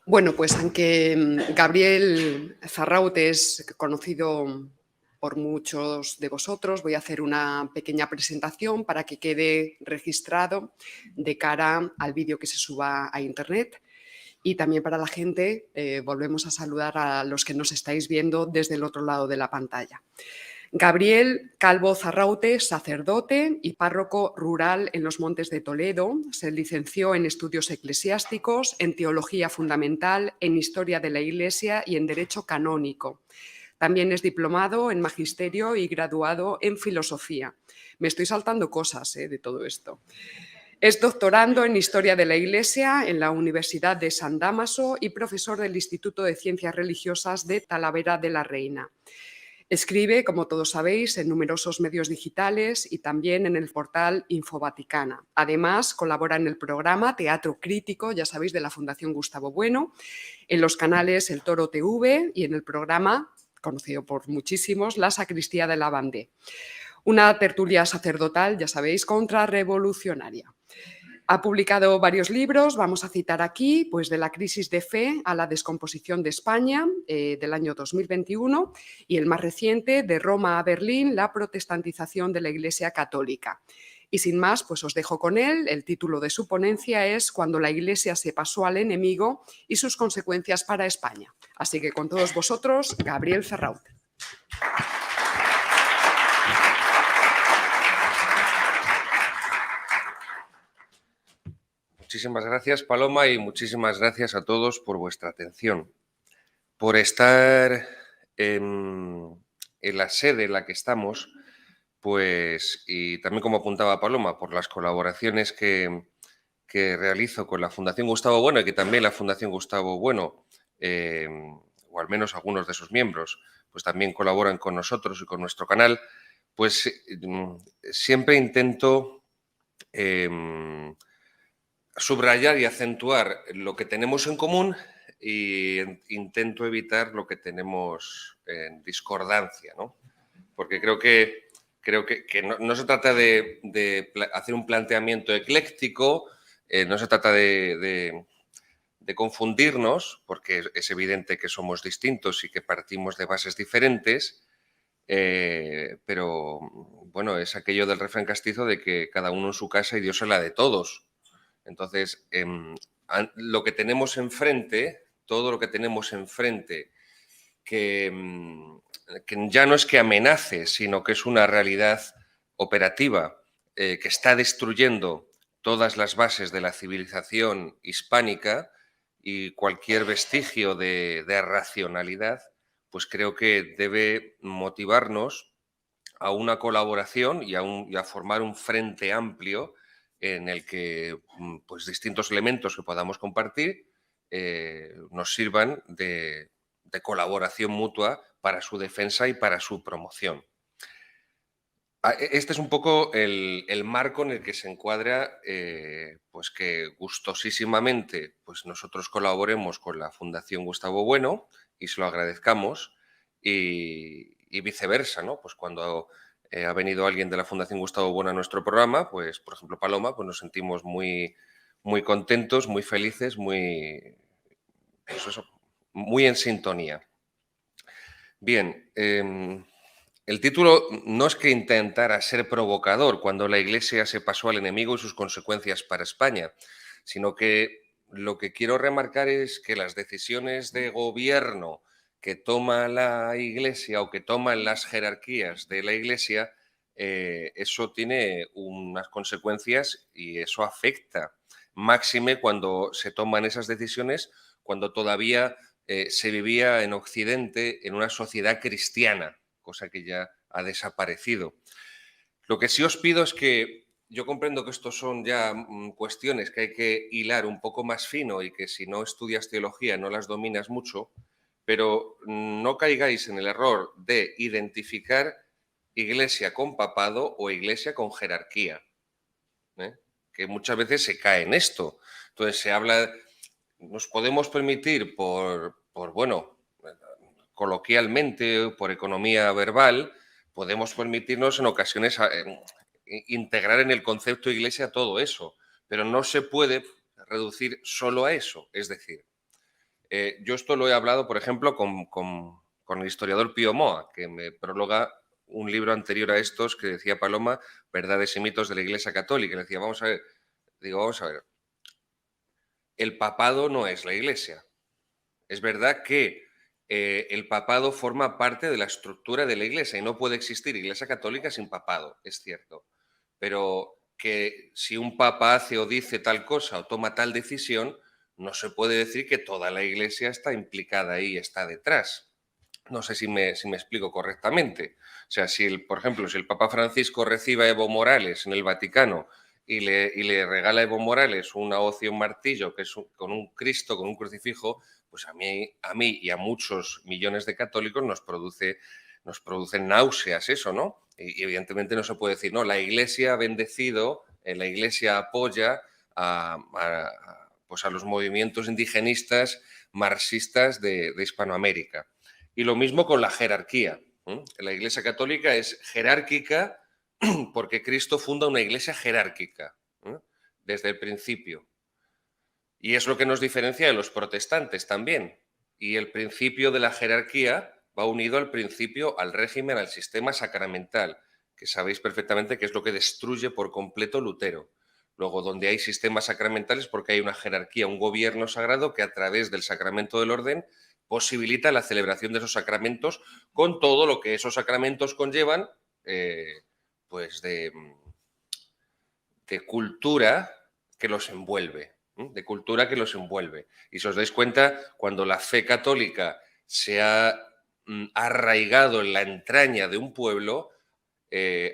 Bueno, pues aunque Gabriel Zarraut es conocido por muchos de vosotros, voy a hacer una pequeña presentación para que quede registrado de cara al vídeo que se suba a Internet. Y también para la gente, volvemos a saludar a los que nos estáis viendo desde el otro lado de la pantalla. Gabriel Calvo Zarraute, sacerdote y párroco rural en los Montes de Toledo, se licenció en estudios eclesiásticos, en teología fundamental, en historia de la Iglesia y en derecho canónico. También es diplomado en magisterio y graduado en filosofía. Me estoy saltando cosas de todo esto. Es doctorando en Historia de la Iglesia en la Universidad de San Dámaso y profesor del Instituto de Ciencias Religiosas de Talavera de la Reina. Escribe, como todos sabéis, en numerosos medios digitales y también en el portal Infovaticana. Además, colabora en el programa Teatro Crítico, ya sabéis, de la Fundación Gustavo Bueno, en los canales El Toro TV y en el programa, conocido por muchísimos, La Sacristía de la Bandé. Una tertulia sacerdotal, ya sabéis, contrarrevolucionaria. Ha publicado varios libros, vamos a citar aquí, pues de la crisis de fe a la descomposición de España, del año 2021, y el más reciente, de Roma a Berlín, la protestantización de la Iglesia Católica. Y sin más, pues os dejo con él. El título de su ponencia es Cuando la Iglesia se pasó al enemigo y sus consecuencias para España. Así que con todos vosotros, Gabriel Zarraut. Muchísimas gracias, Paloma, y muchísimas gracias a todos por vuestra atención, por estar en la sede en la que estamos, pues, y también, como apuntaba Paloma, por las colaboraciones que realizo con la Fundación Gustavo Bueno y que también la Fundación Gustavo Bueno, o al menos algunos de sus miembros, pues también colaboran con nosotros y con nuestro canal, pues siempre intento subrayar y acentuar lo que tenemos en común e intento evitar lo que tenemos en discordancia, ¿no? Porque creo que no se trata de hacer un planteamiento ecléctico, no se trata de confundirnos, porque es evidente que somos distintos y que partimos de bases diferentes, pero bueno, es aquello del refrán castizo de que cada uno en su casa y Dios en la de todos. Entonces, lo que tenemos enfrente, todo lo que tenemos enfrente, que ya no es que amenace, sino que es una realidad operativa que está destruyendo todas las bases de la civilización hispánica y cualquier vestigio de racionalidad, pues creo que debe motivarnos a una colaboración y a formar un frente amplio en el que pues, distintos elementos que podamos compartir nos sirvan de colaboración mutua para su defensa y para su promoción. Este es un poco el marco en el que se encuadra pues que gustosísimamente pues nosotros colaboremos con la Fundación Gustavo Bueno y se lo agradezcamos y viceversa, ¿no? Pues cuando ha venido alguien de la Fundación Gustavo Bueno a nuestro programa, pues por ejemplo Paloma, pues nos sentimos muy, muy contentos, muy felices, muy, pues eso, muy en sintonía. Bien, el título no es que intentara ser provocador cuando la Iglesia se pasó al enemigo y sus consecuencias para España, sino que lo que quiero remarcar es que las decisiones de gobierno que toma la Iglesia o que toman las jerarquías de la Iglesia, eso tiene unas consecuencias y eso afecta. Máxime cuando se toman esas decisiones, cuando todavía se vivía en Occidente en una sociedad cristiana, cosa que ya ha desaparecido. Lo que sí os pido es que yo comprendo que estos son ya cuestiones que hay que hilar un poco más fino y que si no estudias teología no las dominas mucho, pero no caigáis en el error de identificar iglesia con papado o iglesia con jerarquía, ¿eh? Que muchas veces se cae en esto. Entonces se habla, nos podemos permitir bueno, coloquialmente, por economía verbal, podemos permitirnos en ocasiones integrar en el concepto iglesia todo eso, pero no se puede reducir solo a eso. Es decir, Yo esto lo he hablado, por ejemplo, con el historiador Pío Moa, que me prologa un libro anterior a estos que decía Paloma, Verdades y mitos de la Iglesia Católica. Y le decía, vamos a ver, el papado no es la Iglesia. Es verdad que el papado forma parte de la estructura de la Iglesia y no puede existir Iglesia Católica sin papado, es cierto. Pero que si un papa hace o dice tal cosa o toma tal decisión, no se puede decir que toda la Iglesia está implicada ahí y está detrás. No sé si me explico correctamente. O sea, por ejemplo, si el Papa Francisco recibe a Evo Morales en el Vaticano y le regala a Evo Morales una hoz y un martillo, que es con un Cristo, con un crucifijo, pues a mí y a muchos millones de católicos nos produce náuseas eso, ¿no? Y evidentemente no se puede decir, no, la Iglesia ha bendecido, la Iglesia apoya pues a los movimientos indigenistas marxistas de Hispanoamérica. Y lo mismo con la jerarquía. La Iglesia Católica es jerárquica porque Cristo funda una iglesia jerárquica desde el principio. Y es lo que nos diferencia de los protestantes también. Y el principio de la jerarquía va unido al principio, al régimen, al sistema sacramental, que sabéis perfectamente que es lo que destruye por completo Lutero. Luego, donde hay sistemas sacramentales, porque hay una jerarquía, un gobierno sagrado que a través del sacramento del orden posibilita la celebración de esos sacramentos con todo lo que esos sacramentos conllevan, pues de cultura que los envuelve, de cultura que los envuelve. Y si os dais cuenta, cuando la fe católica se ha arraigado en la entraña de un pueblo,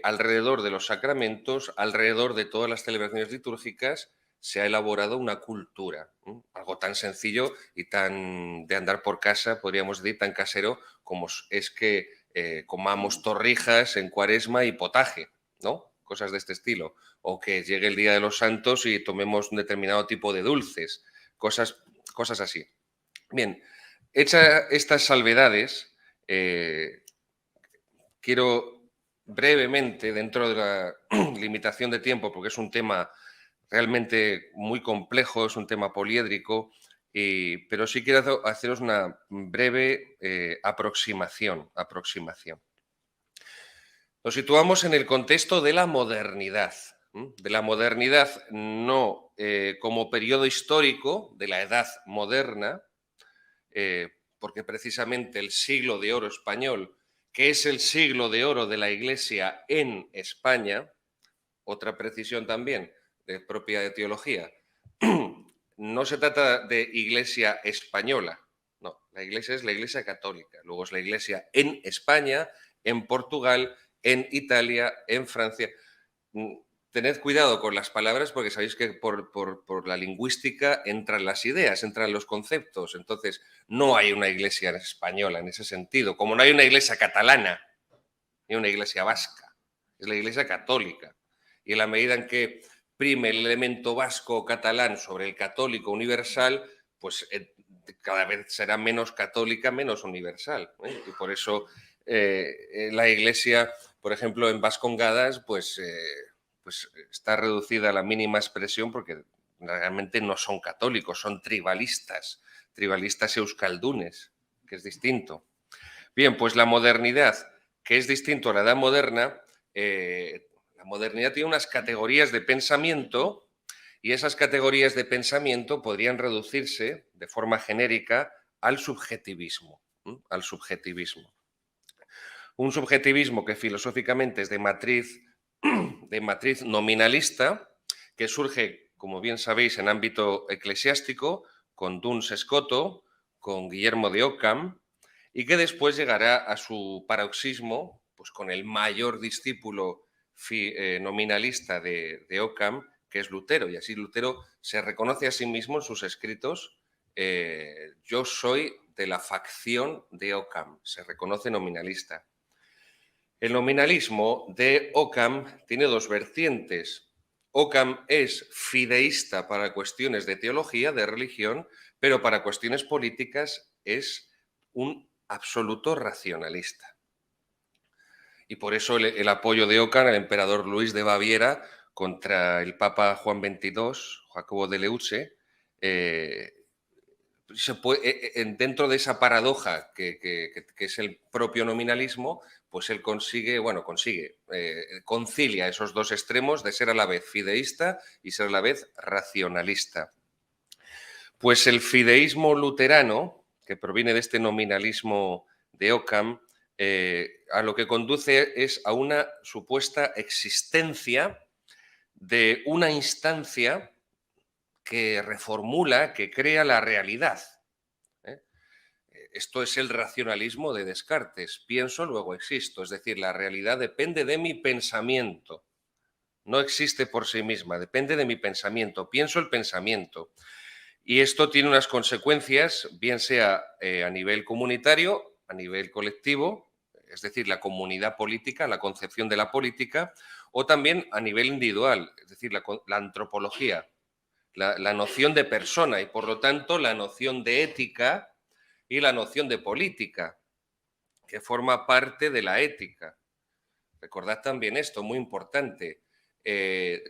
alrededor de los sacramentos, alrededor de todas las celebraciones litúrgicas, se ha elaborado una cultura, algo tan sencillo y tan de andar por casa, podríamos decir, tan casero como es que comamos torrijas en Cuaresma y potaje, ¿no? Cosas de este estilo. O que llegue el Día de los Santos y tomemos un determinado tipo de dulces, cosas así. Bien, hechas estas salvedades, quiero brevemente, dentro de la limitación de tiempo, porque es un tema realmente muy complejo, es un tema poliédrico, pero sí quiero haceros una breve aproximación. Nos situamos en el contexto de la modernidad. De la modernidad no como periodo histórico de la edad moderna, porque precisamente el siglo de oro español, que es el siglo de oro de la Iglesia en España, otra precisión también de propia de teología, no se trata de Iglesia española, no, la Iglesia es la Iglesia católica, luego es la Iglesia en España, en Portugal, en Italia, en Francia. Tened cuidado con las palabras porque sabéis que por la lingüística entran las ideas, entran los conceptos. Entonces, no hay una iglesia española en ese sentido, como no hay una iglesia catalana ni una iglesia vasca. Es la iglesia católica. Y en la medida en que prime el elemento vasco o catalán sobre el católico universal, pues cada vez será menos católica, menos universal. Y por eso la iglesia, por ejemplo, en Vascongadas, pues está reducida a la mínima expresión porque realmente no son católicos, son tribalistas euskaldunes, que es distinto. Bien, pues la modernidad, que es distinto a la edad moderna, la modernidad tiene unas categorías de pensamiento y esas categorías de pensamiento podrían reducirse de forma genérica al subjetivismo. Un subjetivismo que filosóficamente es de matriz nominalista, que surge, como bien sabéis, en ámbito eclesiástico, con Duns Scoto, con Guillermo de Ockham, y que después llegará a su paroxismo pues, con el mayor discípulo nominalista de Ockham, que es Lutero. Y así Lutero se reconoce a sí mismo en sus escritos, yo soy de la facción de Ockham, se reconoce nominalista. El nominalismo de Ockham tiene dos vertientes. Ockham es fideísta para cuestiones de teología, de religión, pero para cuestiones políticas es un absoluto racionalista. Y por eso el apoyo de Ockham al emperador Luis de Baviera contra el Papa Juan XXII, Jacobo de Leuce, dentro de esa paradoja que es el propio nominalismo, pues él concilia esos dos extremos de ser a la vez fideísta y ser a la vez racionalista. Pues el fideísmo luterano, que proviene de este nominalismo de Occam, a lo que conduce es a una supuesta existencia de una instancia que reformula, que crea la realidad. Esto es el racionalismo de Descartes. Pienso, luego existo. Es decir, la realidad depende de mi pensamiento. No existe por sí misma, depende de mi pensamiento. Pienso el pensamiento. Y esto tiene unas consecuencias, bien sea a nivel comunitario, a nivel colectivo, es decir, la comunidad política, la concepción de la política, o también a nivel individual, es decir, la antropología, la noción de persona y, por lo tanto, la noción de ética y la noción de política, que forma parte de la ética. Recordad también esto, muy importante,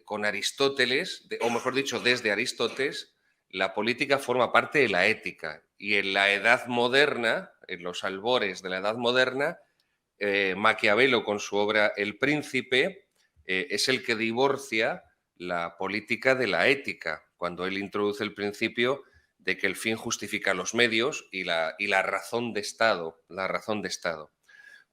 con Aristóteles, o mejor dicho, desde Aristóteles, la política forma parte de la ética. Y en la Edad Moderna, en los albores de la Edad Moderna, Maquiavelo, con su obra El Príncipe, es el que divorcia la política de la ética, cuando él introduce el principio de que el fin justifica los medios y la razón de Estado, la razón de Estado.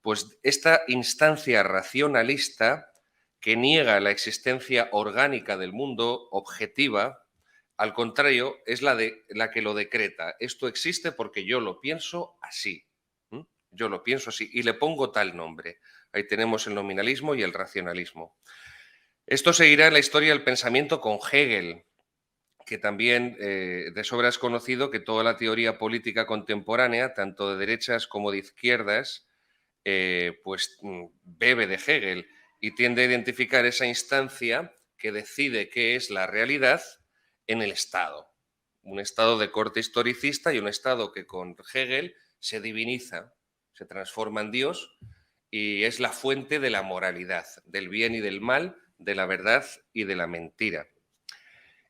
Pues esta instancia racionalista que niega la existencia orgánica del mundo objetiva, al contrario, es la que lo decreta. Esto existe porque yo lo pienso así. Yo lo pienso así y le pongo tal nombre. Ahí tenemos el nominalismo y el racionalismo. Esto seguirá en la historia del pensamiento con Hegel, que también de sobra es conocido que toda la teoría política contemporánea, tanto de derechas como de izquierdas, pues bebe de Hegel y tiende a identificar esa instancia que decide qué es la realidad en el Estado. Un Estado de corte historicista y un Estado que con Hegel se diviniza, se transforma en Dios y es la fuente de la moralidad, del bien y del mal, de la verdad y de la mentira.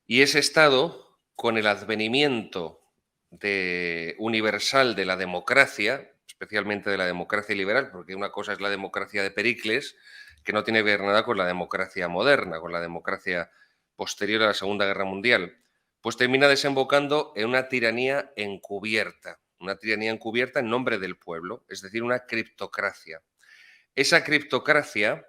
Y ese Estado, con el advenimiento universal de la democracia, especialmente de la democracia liberal, porque una cosa es la democracia de Pericles, que no tiene que ver nada con la democracia moderna, con la democracia posterior a la Segunda Guerra Mundial, pues termina desembocando en una tiranía encubierta en nombre del pueblo, es decir, una criptocracia. Esa criptocracia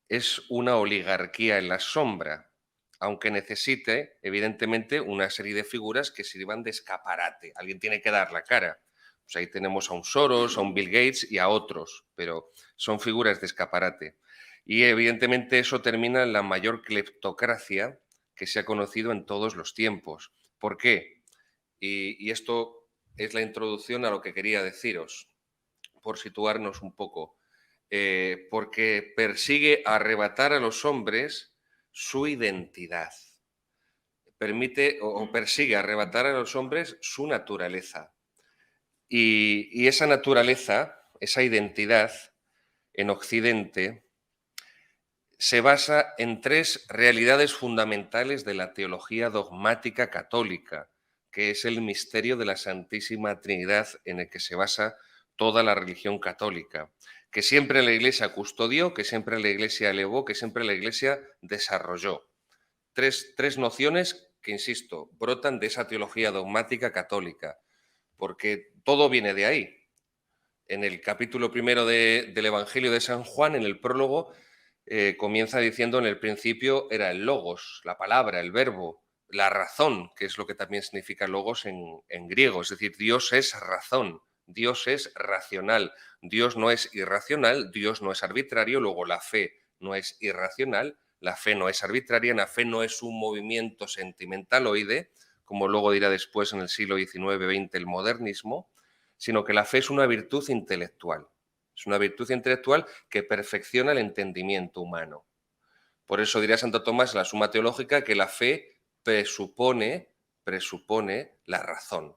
es una oligarquía en la sombra, aunque necesite, evidentemente, una serie de figuras que sirvan de escaparate. Alguien tiene que dar la cara. Pues ahí tenemos a un Soros, a un Bill Gates y a otros, pero son figuras de escaparate. Y evidentemente eso termina en la mayor cleptocracia que se ha conocido en todos los tiempos. ¿Por qué? Y esto es la introducción a lo que quería deciros, por situarnos un poco. Porque persigue arrebatar a los hombres su identidad. Permite o persigue arrebatar a los hombres su naturaleza. Y esa naturaleza, esa identidad en Occidente, se basa en tres realidades fundamentales de la teología dogmática católica, que es el misterio de la Santísima Trinidad en el que se basa toda la religión católica, que siempre la Iglesia custodió, que siempre la Iglesia elevó, que siempre la Iglesia desarrolló. Tres nociones que, insisto, brotan de esa teología dogmática católica, porque todo viene de ahí. En el capítulo primero del Evangelio de San Juan, en el prólogo, comienza diciendo: en el principio era el logos, la palabra, el verbo, la razón, que es lo que también significa logos en griego. Es decir, Dios es razón, Dios es racional, Dios no es irracional, Dios no es arbitrario, luego la fe no es irracional, la fe no es arbitraria, la fe no es un movimiento sentimentaloide, como luego dirá después en el siglo XIX-XX el modernismo, sino que la fe es una virtud intelectual. Es una virtud intelectual que perfecciona el entendimiento humano. Por eso diría Santo Tomás en la Suma Teológica que la fe presupone la razón.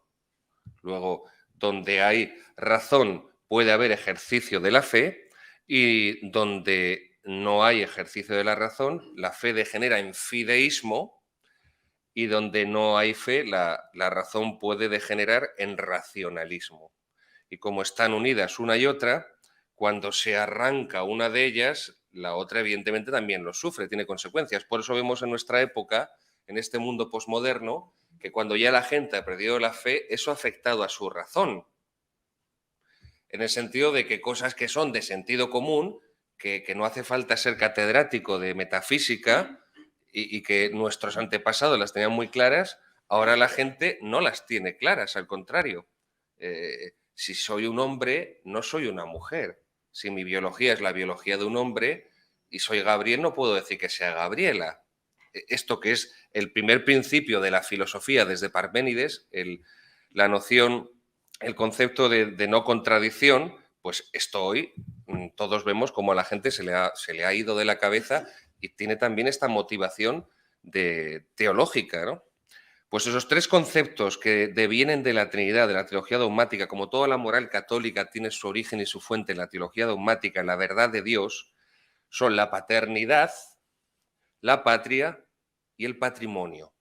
Luego, donde hay razón puede haber ejercicio de la fe, y donde no hay ejercicio de la razón, la fe degenera en fideísmo y donde no hay fe, la razón puede degenerar en racionalismo. Y como están unidas una y otra, cuando se arranca una de ellas, la otra evidentemente también lo sufre, tiene consecuencias. Por eso vemos en nuestra época, en este mundo posmoderno, que cuando ya la gente ha perdido la fe, eso ha afectado a su razón. En el sentido de que cosas que son de sentido común, que no hace falta ser catedrático de metafísica y que nuestros antepasados las tenían muy claras, ahora la gente no las tiene claras, al contrario. Si soy un hombre, no soy una mujer. Si mi biología es la biología de un hombre y soy Gabriel, no puedo decir que sea Gabriela. Esto que es el primer principio de la filosofía desde Parménides, la noción, el concepto de no contradicción, pues esto hoy todos vemos como a la gente se le ha ido de la cabeza y tiene también esta motivación teológica, ¿no? Pues esos tres conceptos que devienen de la Trinidad, de la teología dogmática, como toda la moral católica tiene su origen y su fuente en la teología dogmática, en la verdad de Dios, son la paternidad, la patria y el patrimonio.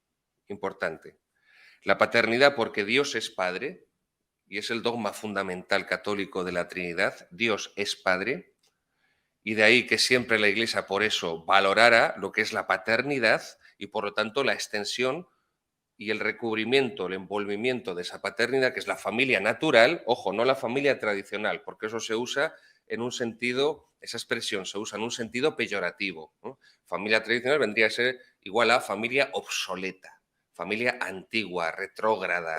Importante. La paternidad porque Dios es Padre, y es el dogma fundamental católico de la Trinidad, Dios es Padre, y de ahí que siempre la Iglesia por eso valorara lo que es la paternidad y por lo tanto la extensión y el recubrimiento, el envolvimiento de esa paternidad, que es la familia natural, ojo, no la familia tradicional, porque eso se usa en un sentido, esa expresión se usa en un sentido peyorativo, ¿no? Familia tradicional vendría a ser igual a familia obsoleta, familia antigua, retrógrada,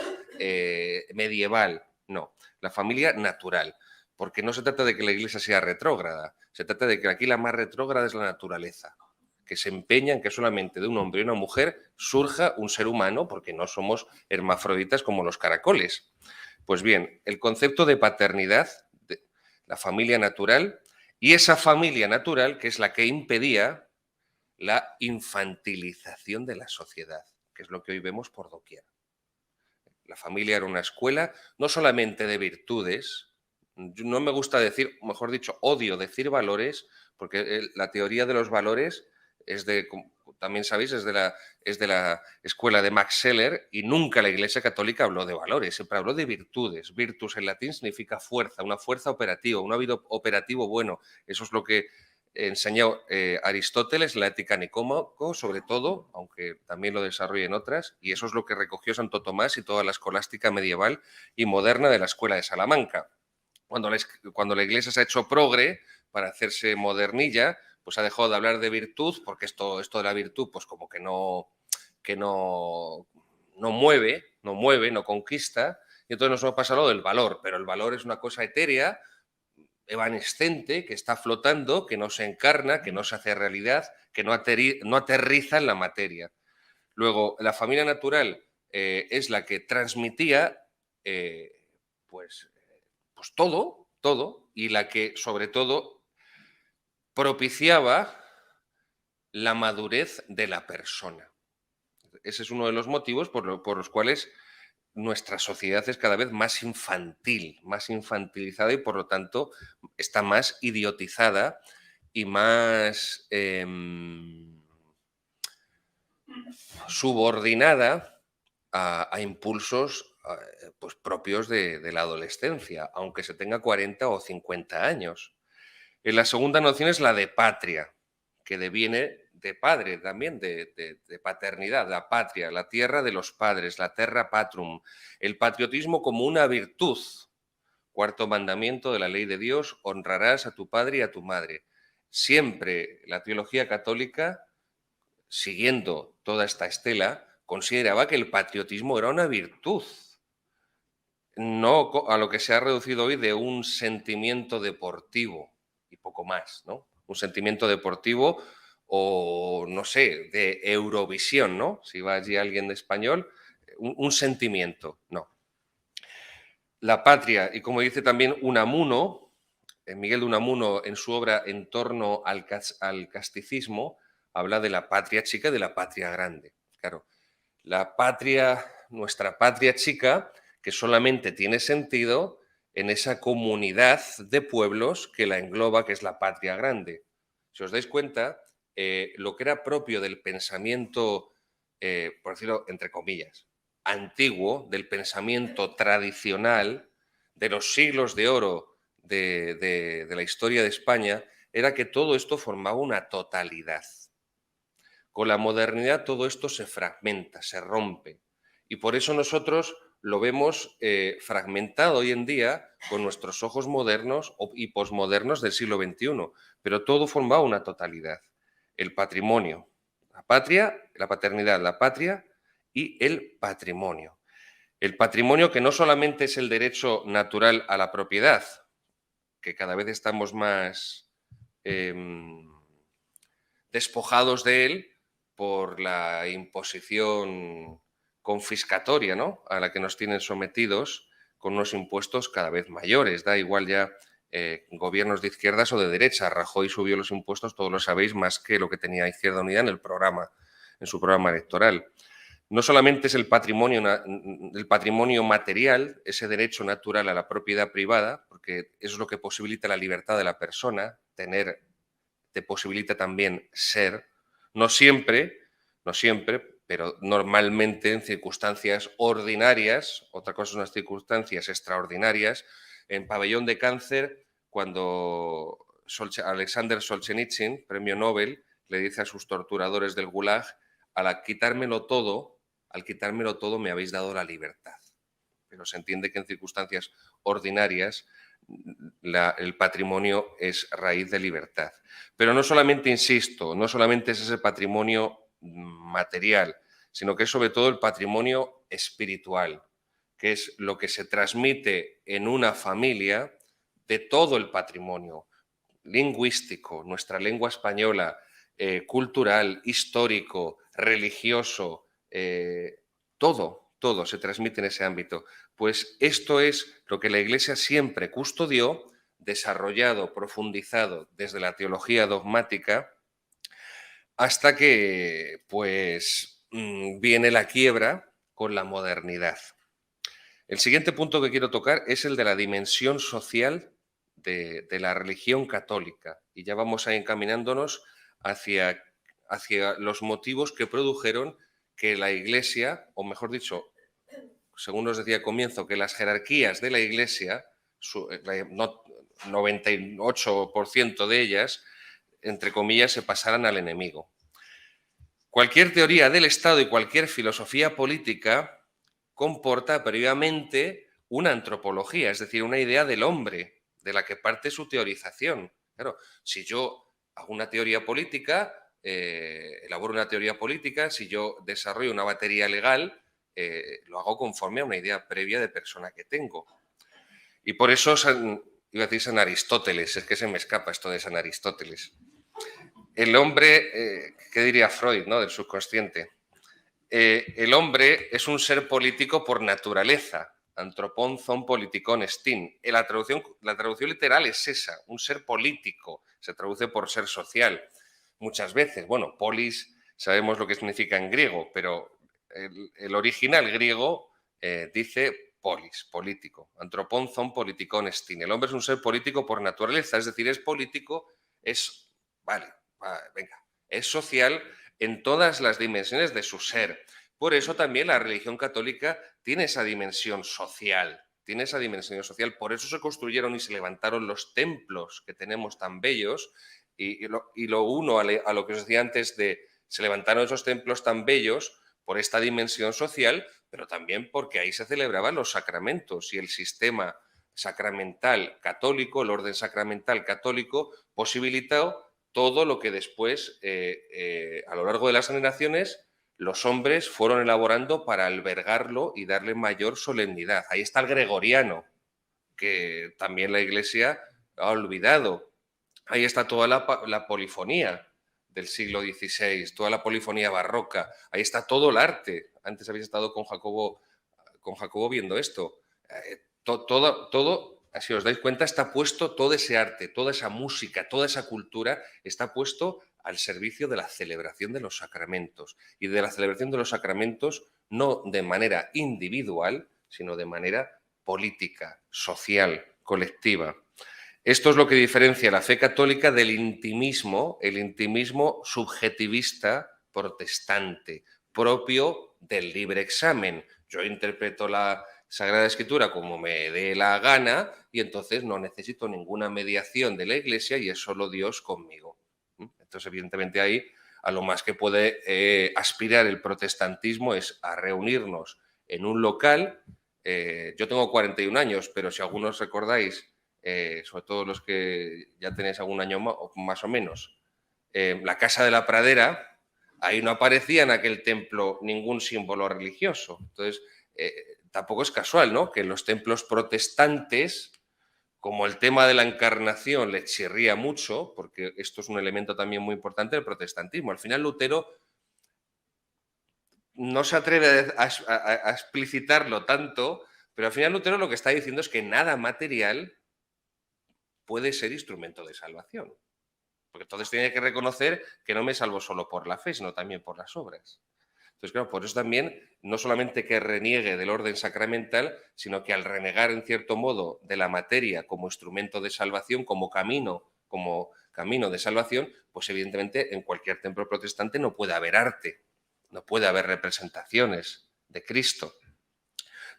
medieval. No, la familia natural, porque no se trata de que la Iglesia sea retrógrada, se trata de que aquí la más retrógrada es la naturaleza, que se empeña en que solamente de un hombre y una mujer surja un ser humano, porque no somos hermafroditas como los caracoles. Pues bien, el concepto de paternidad, de la familia natural, y esa familia natural que es la que impedía la infantilización de la sociedad, que es lo que hoy vemos por doquier. La familia era una escuela no solamente de virtudes, no me gusta decir, mejor dicho, odio decir valores, porque la teoría de los valores es de, también sabéis, es de la escuela de Max Scheler y nunca la Iglesia Católica habló de valores, siempre habló de virtudes. Virtus en latín significa fuerza, una fuerza operativa, un hábito operativo bueno. Eso es lo que enseñó Aristóteles, la ética nicómaco, sobre todo, aunque también lo desarrolla en otras, y eso es lo que recogió Santo Tomás y toda la escolástica medieval y moderna de la Escuela de Salamanca. Cuando la Iglesia se ha hecho progre para hacerse modernilla, pues ha dejado de hablar de virtud, porque esto de la virtud, pues como que no mueve, no conquista, y entonces nos hemos pasado del valor, pero el valor es una cosa etérea, evanescente, que está flotando, que no se encarna, que no se hace realidad, que no aterriza en la materia. Luego, la familia natural es la que transmitía pues todo, y la que sobre todo propiciaba la madurez de la persona. Ese es uno de los motivos por los cuales nuestra sociedad es cada vez más infantil, más infantilizada y por lo tanto está más idiotizada y más subordinada a impulsos pues propios de la adolescencia, aunque se tenga 40 o 50 años. La segunda noción es la de patria, que deviene de padre también, de paternidad, la patria, la tierra de los padres, la terra patrum, el patriotismo como una virtud. Cuarto mandamiento de la ley de Dios, honrarás a tu padre y a tu madre. Siempre la teología católica, siguiendo toda esta estela, consideraba que el patriotismo era una virtud, no a lo que se ha reducido hoy de un sentimiento deportivo y poco más, ¿no? Un sentimiento deportivo o, no sé, de Eurovisión, ¿no? Si va allí alguien de español, un sentimiento, no. La patria, y como dice también Unamuno, Miguel de Unamuno en su obra En torno al casticismo, habla de la patria chica y de la patria grande. Claro, la patria, nuestra patria chica, que solamente tiene sentido en esa comunidad de pueblos que la engloba, que es la patria grande. Si os dais cuenta, lo que era propio del pensamiento por decirlo entre comillas, antiguo, del pensamiento tradicional de los siglos de oro de la historia de España, era que todo esto formaba una totalidad. Con la modernidad todo esto se fragmenta, se rompe. Y por eso nosotros lo vemos fragmentado hoy en día con nuestros ojos modernos y posmodernos del siglo XXI. Pero todo formaba una totalidad. El patrimonio, la patria, la paternidad, la patria y el patrimonio. El patrimonio que no solamente es el derecho natural a la propiedad, que cada vez estamos más despojados de él por la imposición confiscatoria, ¿no?, a la que nos tienen sometidos con unos impuestos cada vez mayores. Da igual ya gobiernos de izquierdas o de derecha. Rajoy subió los impuestos, todos lo sabéis, más que lo que tenía Izquierda Unida en su programa electoral. No solamente es el patrimonio material, ese derecho natural a la propiedad privada, porque eso es lo que posibilita la libertad de la persona, te posibilita también ser, no siempre, pero normalmente en circunstancias ordinarias, otra cosa son las circunstancias extraordinarias. En Pabellón de Cáncer, cuando Alexander Solzhenitsyn, premio Nobel, le dice a sus torturadores del Gulag, al quitármelo todo me habéis dado la libertad. Pero se entiende que en circunstancias ordinarias el patrimonio es raíz de libertad. Pero no solamente, insisto, no solamente es ese patrimonio material, sino que es sobre todo el patrimonio espiritual, que es lo que se transmite en una familia de todo el patrimonio lingüístico, nuestra lengua española, cultural, histórico, religioso, todo se transmite en ese ámbito. Pues esto es lo que la Iglesia siempre custodió, desarrollado, profundizado desde la teología dogmática, hasta que pues viene la quiebra con la modernidad. El siguiente punto que quiero tocar es el de la dimensión social de la religión católica. Y ya vamos a ir encaminándonos hacia los motivos que produjeron que la Iglesia, o mejor dicho, según os decía al comienzo, que las jerarquías de la Iglesia, 98% de ellas, entre comillas, se pasaran al enemigo. Cualquier teoría del Estado y cualquier filosofía política comporta previamente una antropología, es decir, una idea del hombre, de la que parte su teorización. Claro, si yo hago una teoría política, elaboro una teoría política, si yo desarrollo una batería legal, lo hago conforme a una idea previa de persona que tengo. Y por eso, iba a decir San Aristóteles, es que se me escapa esto de San Aristóteles. El hombre, ¿qué diría Freud, ¿no?, del subconsciente? El hombre es un ser político por naturaleza. Antropon zon politikon estin. La traducción literal es esa, un ser político. Se traduce por ser social. Muchas veces, bueno, polis sabemos lo que significa en griego, pero el original griego dice polis, político. Antropon zon politikon estin. El hombre es un ser político por naturaleza, es decir, es político, es social en todas las dimensiones de su ser. Por eso también la religión católica tiene esa dimensión social, por eso se construyeron y se levantaron los templos que tenemos tan bellos, y lo uno a lo que os decía antes de se levantaron esos templos tan bellos por esta dimensión social, pero también porque ahí se celebraban los sacramentos y el sistema sacramental católico, el orden sacramental católico, posibilitó todo lo que después, a lo largo de las generaciones, los hombres fueron elaborando para albergarlo y darle mayor solemnidad. Ahí está el gregoriano, que también la Iglesia ha olvidado. Ahí está toda la polifonía del siglo XVI, toda la polifonía barroca. Ahí está todo el arte. Antes habéis estado con Jacobo viendo esto. Todo, si os dais cuenta, está puesto todo ese arte, toda esa música, toda esa cultura, está puesto al servicio de la celebración de los sacramentos. Y de la celebración de los sacramentos no de manera individual, sino de manera política, social, colectiva. Esto es lo que diferencia la fe católica del intimismo, el intimismo subjetivista protestante. propio del libre examen. Yo interpreto la Sagrada Escritura como me dé la gana y entonces no necesito ninguna mediación de la Iglesia y es solo Dios conmigo. Entonces, evidentemente, ahí a lo más que puede aspirar el protestantismo es a reunirnos en un local. Yo tengo 41 años, pero si algunos recordáis, sobre todo los que ya tenéis algún año más o menos, la Casa de la Pradera, ahí no aparecía en aquel templo ningún símbolo religioso. Entonces, tampoco es casual, ¿no?, que en los templos protestantes, como el tema de la encarnación le chirría mucho, porque esto es un elemento también muy importante del protestantismo. Al final, Lutero no se atreve a explicitarlo tanto, pero al final Lutero lo que está diciendo es que nada material puede ser instrumento de salvación. Porque entonces tiene que reconocer que no me salvo solo por la fe, sino también por las obras. Entonces, claro, por eso también, no solamente que reniegue del orden sacramental, sino que al renegar, en cierto modo, de la materia como instrumento de salvación, como camino de salvación, pues evidentemente en cualquier templo protestante no puede haber arte, no puede haber representaciones de Cristo.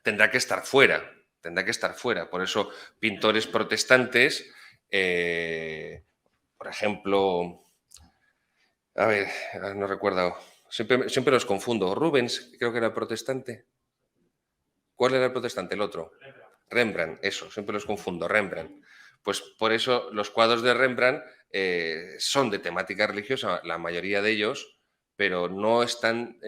Tendrá que estar fuera, tendrá que estar fuera. Por eso pintores protestantes, por ejemplo, a ver, no recuerdo, siempre los confundo. Rubens, creo que era protestante. ¿Cuál era el protestante? El otro. Rembrandt, eso, siempre los confundo, Rembrandt. Pues por eso los cuadros de Rembrandt son de temática religiosa, la mayoría de ellos, pero no están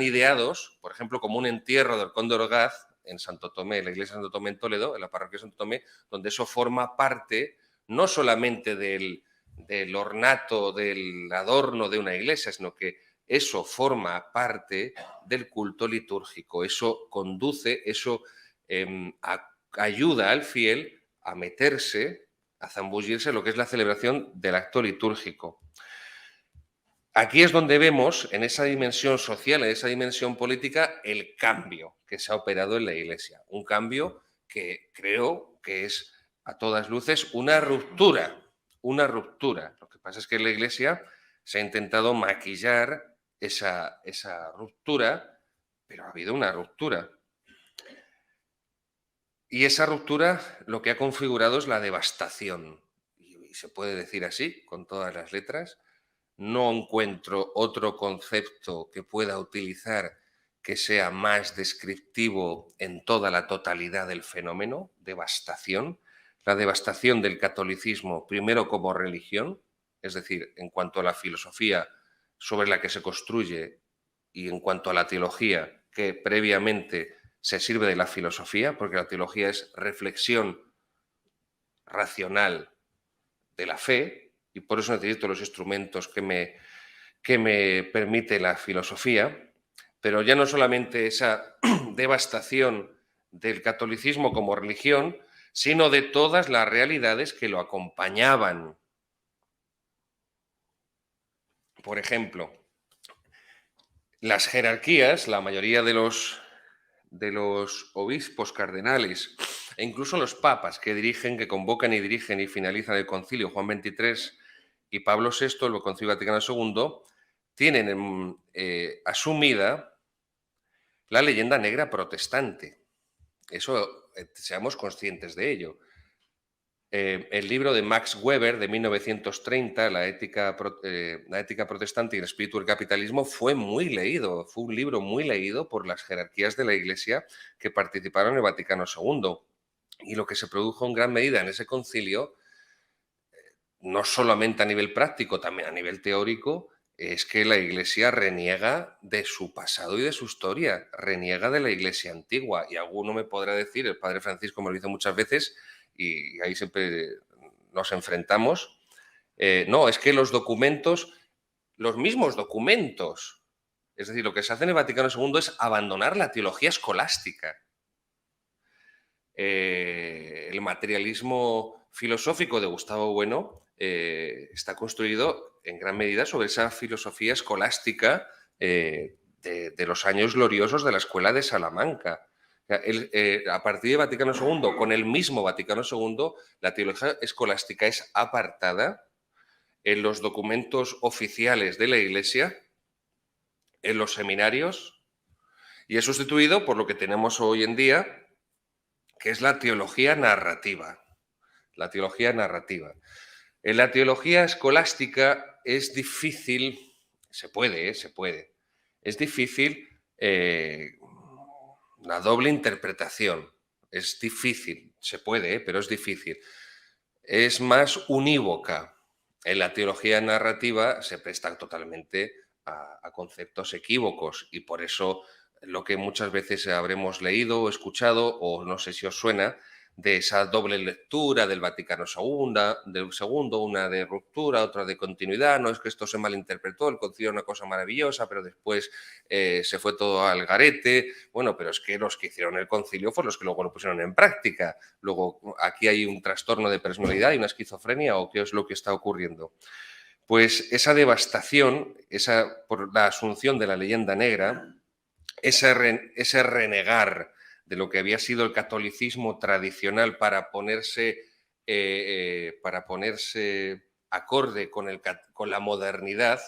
ideados, por ejemplo, como un entierro del conde Orgaz en Santo Tomé, en la iglesia de Santo Tomé en Toledo, en la parroquia de Santo Tomé, donde eso forma parte no solamente del ornato, del adorno de una iglesia, sino que eso forma parte del culto litúrgico, eso conduce, eso ayuda al fiel a meterse, a zambullirse en lo que es la celebración del acto litúrgico. Aquí es donde vemos, en esa dimensión social, en esa dimensión política, el cambio que se ha operado en la Iglesia. Un cambio que creo que es, a todas luces, una ruptura. Una ruptura. Lo que pasa es que en la Iglesia se ha intentado maquillar esa ruptura, pero ha habido una ruptura. Y esa ruptura lo que ha configurado es la devastación. Y se puede decir así, con todas las letras. No encuentro otro concepto que pueda utilizar que sea más descriptivo en toda la totalidad del fenómeno, devastación. La devastación del catolicismo, primero como religión, es decir, en cuanto a la filosofía sobre la que se construye y en cuanto a la teología, que previamente se sirve de la filosofía, porque la teología es reflexión racional de la fe, y por eso necesito los instrumentos que me permite la filosofía, pero ya no solamente esa devastación del catolicismo como religión, sino de todas las realidades que lo acompañaban. Por ejemplo, las jerarquías, la mayoría de los obispos, cardenales e incluso los papas que convocan y dirigen y finalizan el concilio, Juan XXIII y Pablo VI, el Concilio Vaticano II, tienen asumida la leyenda negra protestante. Eso, seamos conscientes de ello. El libro de Max Weber de 1930, La ética protestante y el espíritu del capitalismo, fue muy leído. Fue un libro muy leído por las jerarquías de la Iglesia que participaron en el Vaticano II. Y lo que se produjo en gran medida en ese concilio, no solamente a nivel práctico, también a nivel teórico, es que la Iglesia reniega de su pasado y de su historia, reniega de la Iglesia antigua. Y alguno me podrá decir, el Padre Francisco me lo dice muchas veces, y ahí siempre nos enfrentamos, no, es que los mismos documentos, es decir, lo que se hace en el Vaticano II es abandonar la teología escolástica. El materialismo filosófico de Gustavo Bueno está construido en gran medida sobre esa filosofía escolástica de los años gloriosos de la Escuela de Salamanca. A partir de Vaticano II, con el mismo Vaticano II, la teología escolástica es apartada en los documentos oficiales de la Iglesia en los seminarios y es sustituido por lo que tenemos hoy en día, que es la teología narrativa. La teología narrativa. En la teología escolástica es difícil, se puede, es difícil la doble interpretación. Es difícil, se puede, pero es difícil. Es más unívoca. En la teología narrativa se presta totalmente a conceptos equívocos y por eso lo que muchas veces habremos leído o escuchado, o no sé si os suena, de esa doble lectura del Vaticano II, una de ruptura, otra de continuidad, no es que esto se malinterpretó, el concilio era una cosa maravillosa, pero después se fue todo al garete. Bueno, pero es que los que hicieron el concilio fueron los que luego lo pusieron en práctica. Luego, aquí hay un trastorno de personalidad y una esquizofrenia, ¿o qué es lo que está ocurriendo? Pues esa devastación, por la asunción de la leyenda negra, ese renegar de lo que había sido el catolicismo tradicional para ponerse acorde con la modernidad,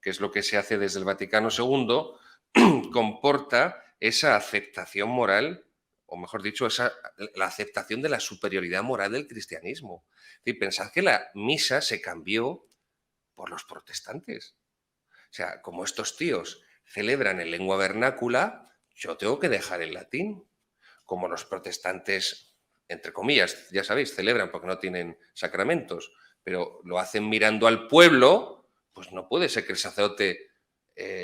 que es lo que se hace desde el Vaticano II, comporta esa aceptación moral, o mejor dicho, la aceptación de la superioridad moral del cristianismo. Y pensad que la misa se cambió por los protestantes. O sea, como estos tíos celebran en lengua vernácula, yo tengo que dejar el latín. Como los protestantes, entre comillas, ya sabéis, celebran porque no tienen sacramentos, pero lo hacen mirando al pueblo, pues no puede ser que el sacerdote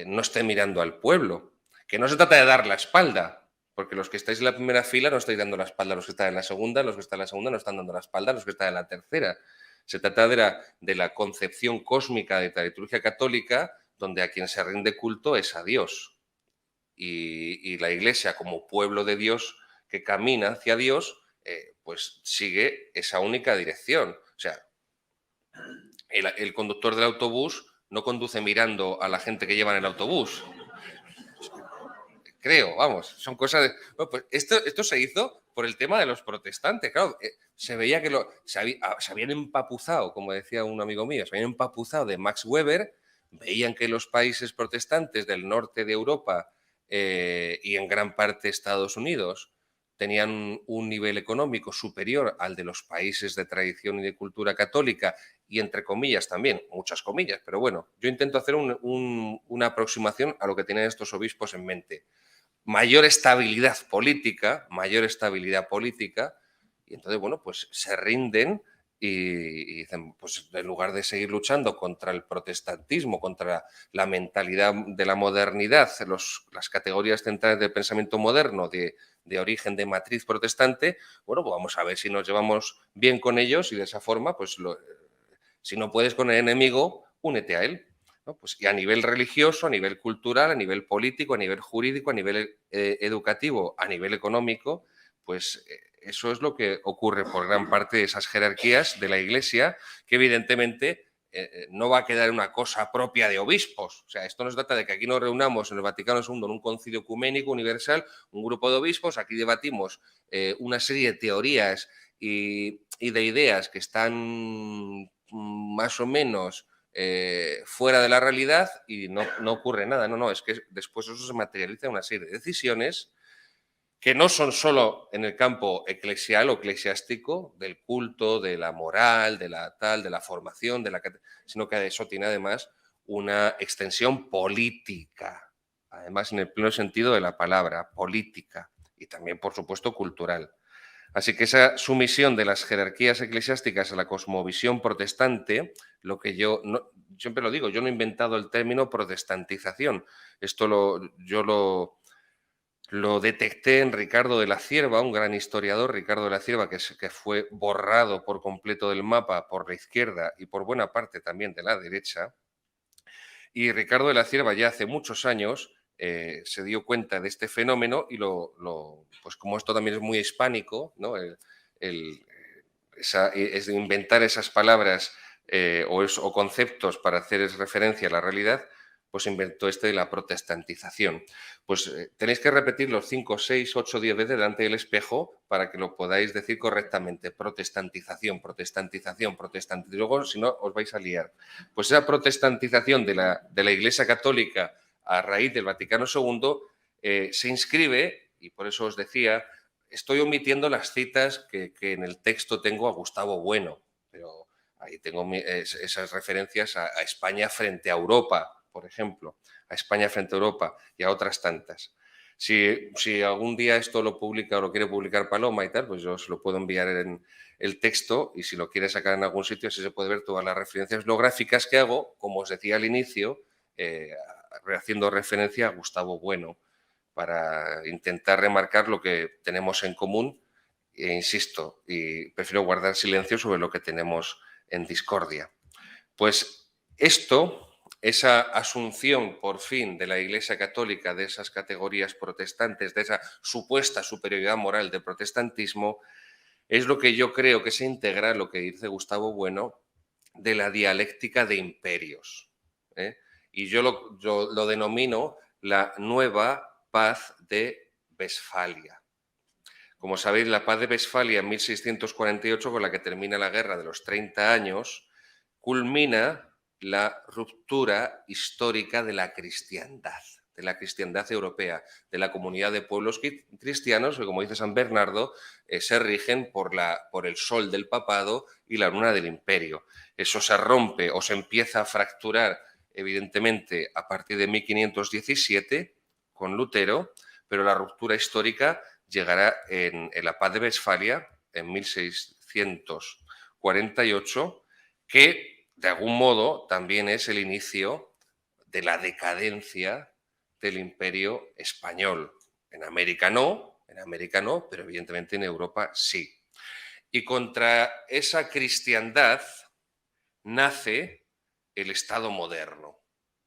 no esté mirando al pueblo. Que no se trata de dar la espalda, porque los que estáis en la primera fila no estáis dando la espalda a los que están en la segunda, los que están en la segunda no están dando la espalda a los que están en la tercera. Se trata de la concepción cósmica de la liturgia católica, donde a quien se rinde culto es a Dios. Y la Iglesia, como pueblo de Dios que camina hacia Dios, pues sigue esa única dirección. O sea, el conductor del autobús no conduce mirando a la gente que lleva en el autobús. Creo, vamos, son cosas de... Bueno, pues esto se hizo por el tema de los protestantes. Claro, se veía que se habían empapuzado, como decía un amigo mío, se habían empapuzado de Max Weber, veían que los países protestantes del norte de Europa y en gran parte Estados Unidos tenían un nivel económico superior al de los países de tradición y de cultura católica y, entre comillas, también, muchas comillas, pero bueno, yo intento hacer una aproximación a lo que tienen estos obispos en mente. Mayor estabilidad política, y entonces, bueno, pues se rinden y dicen, pues en lugar de seguir luchando contra el protestantismo, contra la mentalidad de la modernidad, las categorías centrales del pensamiento moderno de origen de matriz protestante, bueno, pues vamos a ver si nos llevamos bien con ellos y de esa forma, pues si no puedes con el enemigo, únete a él. ¿No? Pues, y a nivel religioso, a nivel cultural, a nivel político, a nivel jurídico, a nivel educativo, a nivel económico, pues eso es lo que ocurre por gran parte de esas jerarquías de la Iglesia, que evidentemente no va a quedar una cosa propia de obispos. O sea, esto no se trata de que aquí nos reunamos en el Vaticano II en un concilio ecuménico universal, un grupo de obispos, aquí debatimos una serie de teorías y de ideas que están más o menos fuera de la realidad y no ocurre nada. No, es que después eso se materializa en una serie de decisiones que no son solo en el campo eclesial o eclesiástico, del culto, de la moral, de la formación, sino que eso tiene además una extensión política, además en el pleno sentido de la palabra, política, y también, por supuesto, cultural. Así que esa sumisión de las jerarquías eclesiásticas a la cosmovisión protestante, lo que siempre lo digo, yo no he inventado el término protestantización. Esto yo lo detecté en Ricardo de la Cierva, un gran historiador, Ricardo de la Cierva, que fue borrado por completo del mapa por la izquierda y por buena parte también de la derecha. Y Ricardo de la Cierva ya hace muchos años se dio cuenta de este fenómeno y pues como esto también es muy hispánico, ¿no? Es inventar esas palabras o conceptos para hacer referencia a la realidad, pues inventó de la protestantización. Pues tenéis que repetirlo 5, 6, 8, 10 veces delante del espejo para que lo podáis decir correctamente. Protestantización, protestantización, protestantización. Luego, si no, os vais a liar. Pues esa protestantización de la Iglesia Católica a raíz del Vaticano II, se inscribe, y por eso os decía, estoy omitiendo las citas que en el texto tengo a Gustavo Bueno, pero ahí tengo esas referencias a España frente a Europa, por ejemplo, a España frente a Europa y a otras tantas. Si algún día esto lo publica o lo quiere publicar Paloma y tal, pues yo os lo puedo enviar en el texto, y si lo quiere sacar en algún sitio, así se puede ver todas las referencias bibliográficas que hago, como os decía al inicio, haciendo referencia a Gustavo Bueno, para intentar remarcar lo que tenemos en común, e insisto, y prefiero guardar silencio sobre lo que tenemos en discordia. Pues esto, esa asunción por fin de la Iglesia Católica de esas categorías protestantes, de esa supuesta superioridad moral del protestantismo, es lo que yo creo que se integra, lo que dice Gustavo Bueno, de la dialéctica de imperios. Y yo lo denomino la nueva paz de Westfalia. Como sabéis, la paz de Westfalia en 1648, con la que termina la guerra de los 30 años, culmina la ruptura histórica de la cristiandad europea, de la comunidad de pueblos cristianos que, como dice San Bernardo, se rigen por el sol del papado y la luna del imperio. Eso se rompe o se empieza a fracturar, evidentemente, a partir de 1517 con Lutero, pero la ruptura histórica llegará en la paz de Westfalia en 1648, que de algún modo también es el inicio de la decadencia del imperio español. En América no, pero evidentemente en Europa sí. Y contra esa cristiandad nace el Estado moderno.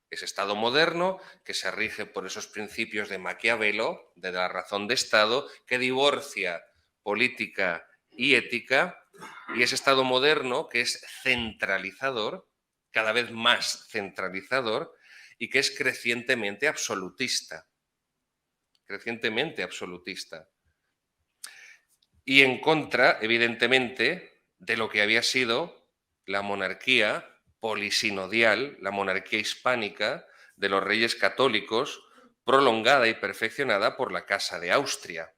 Ese Estado moderno que se rige por esos principios de Maquiavelo, de la razón de Estado, que divorcia política y ética, y ese Estado moderno que es centralizador, cada vez más centralizador, y que es crecientemente absolutista. Y en contra, evidentemente, de lo que había sido la monarquía polisinodial, la monarquía hispánica de los reyes católicos, prolongada y perfeccionada por la Casa de Austria.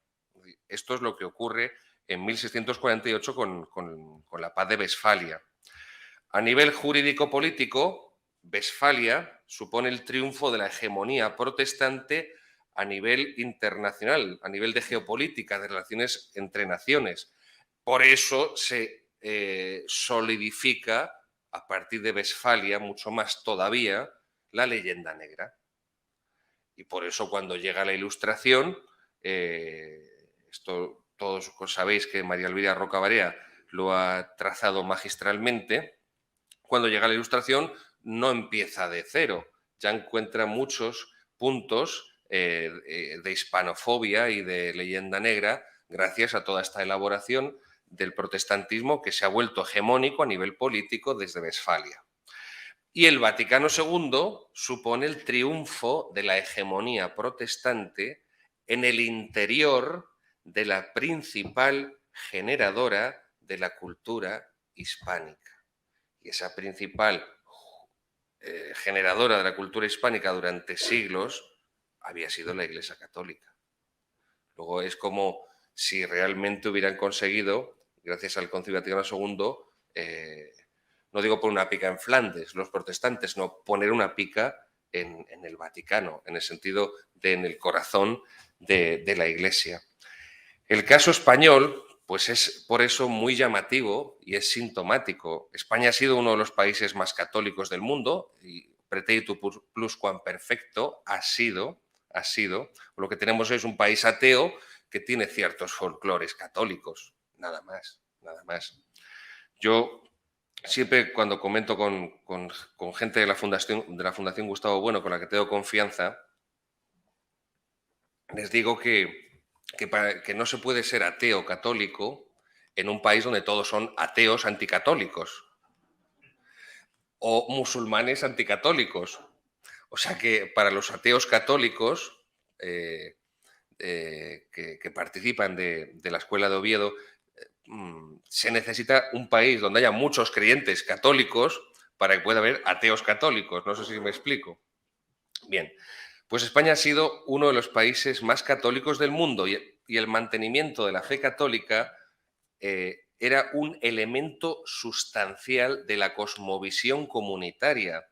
Esto es lo que ocurre en 1648 con la paz de Westfalia. A nivel jurídico-político, Westfalia supone el triunfo de la hegemonía protestante a nivel internacional, a nivel de geopolítica, de relaciones entre naciones. Por eso se solidifica, a partir de Westfalia, mucho más todavía, la leyenda negra. Y por eso cuando llega la Ilustración, esto todos sabéis que María Elvira Rocabarea lo ha trazado magistralmente, cuando llega la Ilustración no empieza de cero, ya encuentra muchos puntos de hispanofobia y de leyenda negra gracias a toda esta elaboración del protestantismo que se ha vuelto hegemónico a nivel político desde Westfalia. Y el Vaticano II supone el triunfo de la hegemonía protestante en el interior de la principal generadora de la cultura hispánica. Y esa principal generadora de la cultura hispánica durante siglos había sido la Iglesia Católica. Luego es como si realmente hubieran conseguido, gracias al Concilio Vaticano II, no digo poner una pica en Flandes, los protestantes, no, poner una pica en el Vaticano, en el sentido de en el corazón de la Iglesia. El caso español, pues es por eso muy llamativo y es sintomático. España ha sido uno de los países más católicos del mundo y preteritum pluscuamperfecto ha sido. Lo que tenemos es un país ateo que tiene ciertos folclores católicos, nada más. Yo siempre cuando comento con gente de la Fundación Gustavo Bueno, con la que tengo confianza, les digo que no se puede ser ateo católico en un país donde todos son ateos anticatólicos o musulmanes anticatólicos. O sea que para los ateos católicos que participan de la Escuela de Oviedo, se necesita un país donde haya muchos creyentes católicos para que pueda haber ateos católicos. No sé si me explico. Bien, Pues España ha sido uno de los países más católicos del mundo y el mantenimiento de la fe católica era un elemento sustancial de la cosmovisión comunitaria.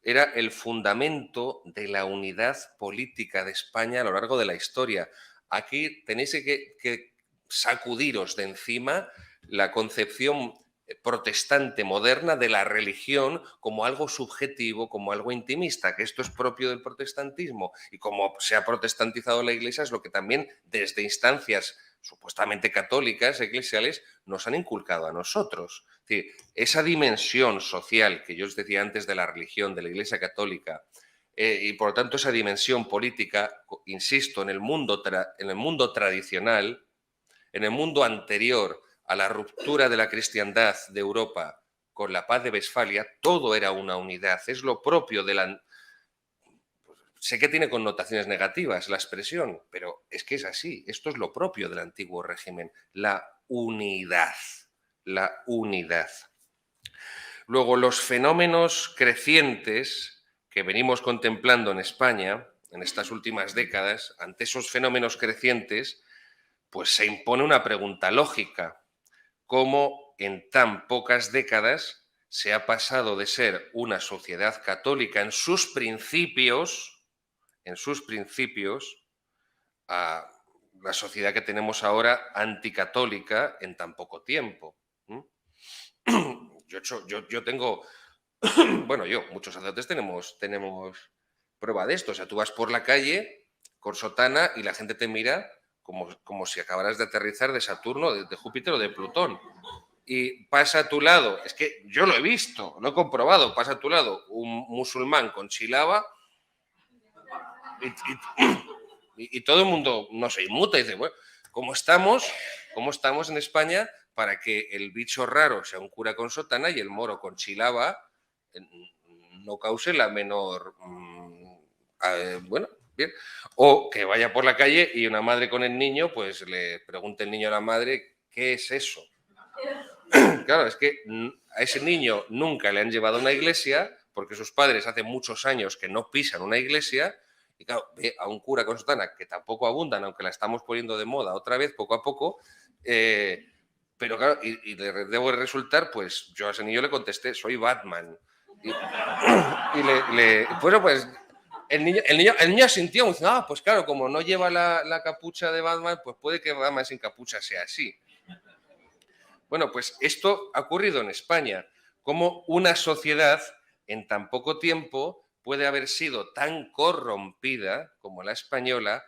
Era el fundamento de la unidad política de España a lo largo de la historia. Aquí tenéis que sacudiros de encima la concepción protestante moderna de la religión como algo subjetivo, como algo intimista, que esto es propio del protestantismo y como se ha protestantizado la Iglesia es lo que también desde instancias supuestamente católicas, eclesiales, nos han inculcado a nosotros. Es decir, esa dimensión social que yo os decía antes de la religión, de la Iglesia católica, y por lo tanto esa dimensión política, insisto, en el mundo tradicional, en el mundo anterior a la ruptura de la cristiandad de Europa con la paz de Westfalia, todo era una unidad. Es lo propio de la... Sé que tiene connotaciones negativas la expresión, pero es que es así. Esto es lo propio del antiguo régimen, la unidad. La unidad. Luego, los fenómenos crecientes que venimos contemplando en España en estas últimas décadas, ante esos fenómenos crecientes, pues se impone una pregunta lógica. ¿Cómo en tan pocas décadas se ha pasado de ser una sociedad católica en sus principios, a la sociedad que tenemos ahora anticatólica en tan poco tiempo? Yo tengo, muchos sacerdotes tenemos prueba de esto. O sea, tú vas por la calle con sotana y la gente te mira como si acabaras de aterrizar de Saturno, de Júpiter o de Plutón. Y pasa a tu lado, es que yo lo he visto, lo he comprobado, pasa a tu lado un musulmán con chilaba y todo el mundo no se inmuta y dice, bueno, ¿cómo estamos en España para que el bicho raro sea un cura con sotana y el moro con chilaba no cause la menor... bien. O que vaya por la calle y una madre con el niño, pues le pregunte el niño a la madre, ¿qué es eso? Claro, es que a ese niño nunca le han llevado a una iglesia porque sus padres hace muchos años que no pisan una iglesia y claro, ve a un cura con sotana que tampoco abundan, aunque la estamos poniendo de moda otra vez poco a poco, pero claro, y le debo resultar, pues yo a ese niño le contesté, soy Batman. Bueno, pues el niño sintió, pues claro, como no lleva la capucha de Batman, pues puede que Batman sin capucha sea así. Bueno, pues esto ha ocurrido en España, como una sociedad en tan poco tiempo puede haber sido tan corrompida como la española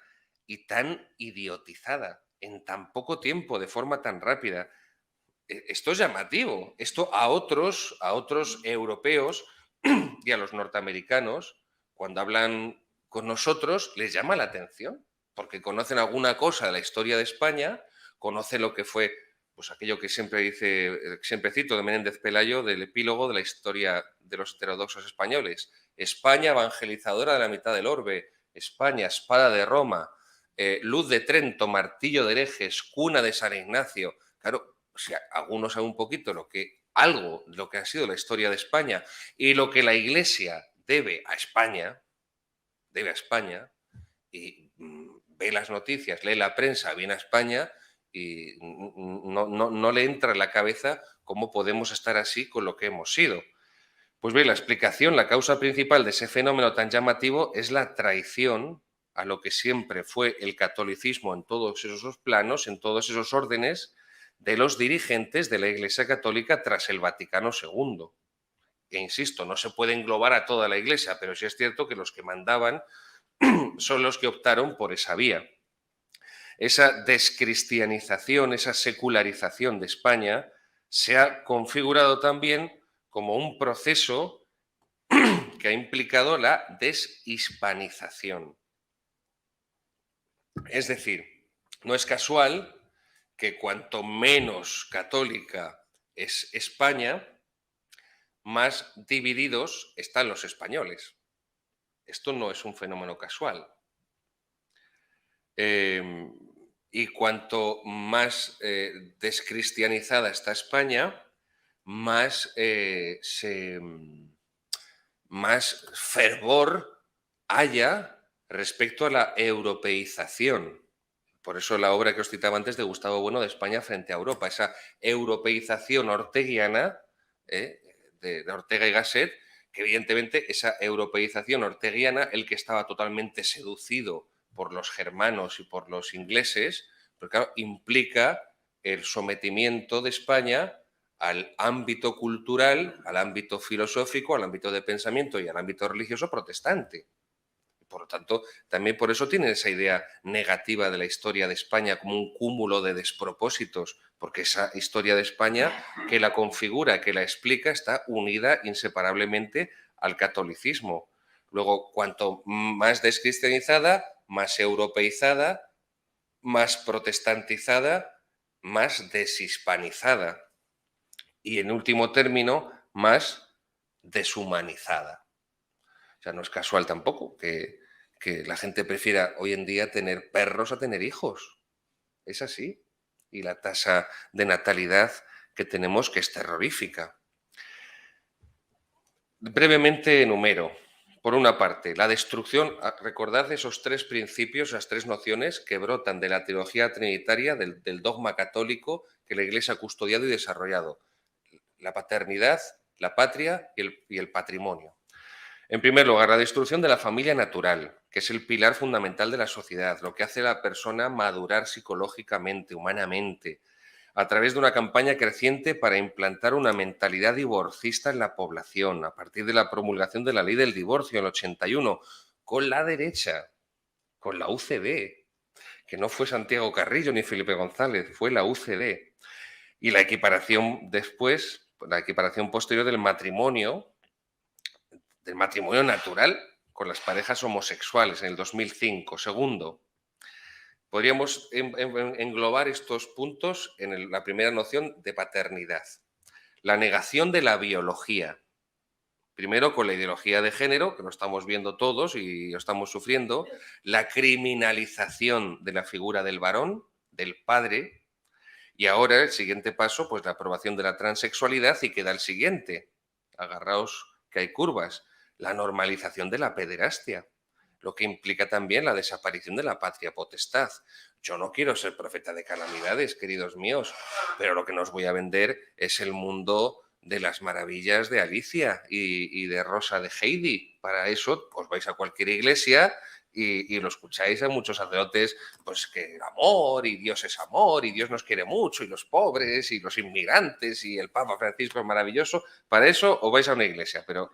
y tan idiotizada en tan poco tiempo, de forma tan rápida. Esto es llamativo. Esto a otros europeos y a los norteamericanos, cuando hablan con nosotros, les llama la atención, porque conocen alguna cosa de la historia de España, conocen lo que fue pues aquello que siempre cito de Menéndez Pelayo, del epílogo de la historia de los heterodoxos españoles. España evangelizadora de la mitad del orbe, España espada de Roma, luz de Trento, martillo de herejes, cuna de San Ignacio. Claro, si algunos saben un poquito lo que ha sido la historia de España y lo que la Iglesia debe a España, y ve las noticias, lee la prensa, viene a España y no le entra en la cabeza cómo podemos estar así con lo que hemos sido. Pues bien, la explicación, la causa principal de ese fenómeno tan llamativo es la traición a lo que siempre fue el catolicismo en todos esos planos, en todos esos órdenes, de los dirigentes de la Iglesia Católica tras el Vaticano II. E insisto, no se puede englobar a toda la Iglesia, pero sí es cierto que los que mandaban son los que optaron por esa vía. Esa descristianización, esa secularización de España se ha configurado también como un proceso que ha implicado la deshispanización. Es decir, no es casual que cuanto menos católica es España, más divididos están los españoles. Esto no es un fenómeno casual. Y cuanto más descristianizada está España, más fervor haya respecto a la europeización. Por eso la obra que os citaba antes de Gustavo Bueno de España frente a Europa, esa europeización orteguiana, de Ortega y Gasset, que evidentemente esa europeización orteguiana, el que estaba totalmente seducido por los germanos y por los ingleses, pero claro, implica el sometimiento de España al ámbito cultural, al ámbito filosófico, al ámbito de pensamiento y al ámbito religioso protestante. Por lo tanto, también por eso tienen esa idea negativa de la historia de España como un cúmulo de despropósitos, porque esa historia de España que la configura, que la explica, está unida inseparablemente al catolicismo. Luego, cuanto más descristianizada, más europeizada, más protestantizada, más deshispanizada y, en último término, más deshumanizada. O sea, no es casual tampoco que la gente prefiera hoy en día tener perros a tener hijos. Es así. Y la tasa de natalidad que tenemos, que es terrorífica. Brevemente enumero. Por una parte, la destrucción, recordad esos tres principios, esas tres nociones que brotan de la teología trinitaria, del dogma católico que la Iglesia ha custodiado y desarrollado. La paternidad, la patria y el patrimonio. En primer lugar, la destrucción de la familia natural, que es el pilar fundamental de la sociedad, lo que hace a la persona madurar psicológicamente, humanamente, a través de una campaña creciente para implantar una mentalidad divorcista en la población, a partir de la promulgación de la ley del divorcio en el 81, con la derecha, con la UCD, que no fue Santiago Carrillo ni Felipe González, fue la UCD. Y la equiparación después, la equiparación posterior del matrimonio natural con las parejas homosexuales en el 2005. Segundo, podríamos englobar estos puntos en la primera noción de paternidad. La negación de la biología. Primero con la ideología de género, que lo estamos viendo todos y lo estamos sufriendo. La criminalización de la figura del varón, del padre. Y ahora el siguiente paso, pues la aprobación de la transexualidad, y queda el siguiente. Agarraos que hay curvas. La normalización de la pederastia, lo que implica también la desaparición de la patria potestad. Yo no quiero ser profeta de calamidades, queridos míos, pero lo que nos voy a vender es el mundo de las maravillas de Alicia y de Rosa de Heidi. Para eso, pues vais a cualquier iglesia y lo escucháis a muchos sacerdotes, pues que el amor y Dios es amor y Dios nos quiere mucho y los pobres y los inmigrantes y el Papa Francisco es maravilloso. Para eso os vais a una iglesia, pero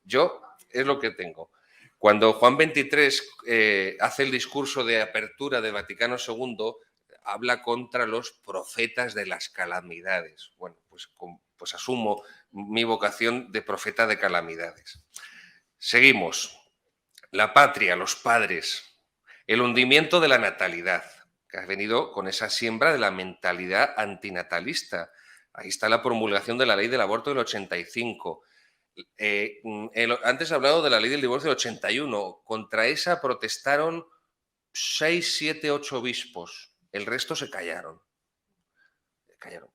yo es lo que tengo. Cuando Juan XXIII hace el discurso de apertura de Vaticano II, habla contra los profetas de las calamidades. Bueno, pues asumo mi vocación de profeta de calamidades. Seguimos. La patria, los padres, el hundimiento de la natalidad, que ha venido con esa siembra de la mentalidad antinatalista. Ahí está la promulgación de la ley del aborto del 85. Antes he hablado de la ley del divorcio del 81. Contra esa protestaron 6, 7, 8 obispos. El resto se callaron.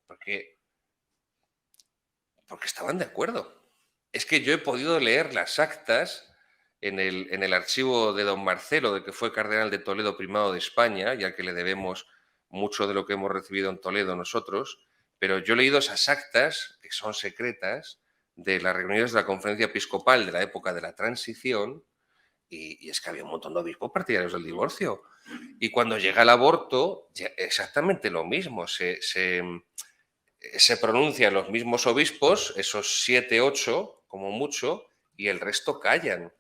Porque estaban de acuerdo. Es que yo he podido leer las actas en el archivo de don Marcelo, de que fue cardenal de Toledo primado de España, ya que le debemos mucho de lo que hemos recibido en Toledo nosotros, pero yo he leído esas actas, que son secretas, de las reuniones de la conferencia episcopal de la época de la transición, y es que había un montón de obispos partidarios del divorcio. Y cuando llega el aborto, exactamente lo mismo, se pronuncian los mismos obispos, esos 7, 8 como mucho, y el resto callan.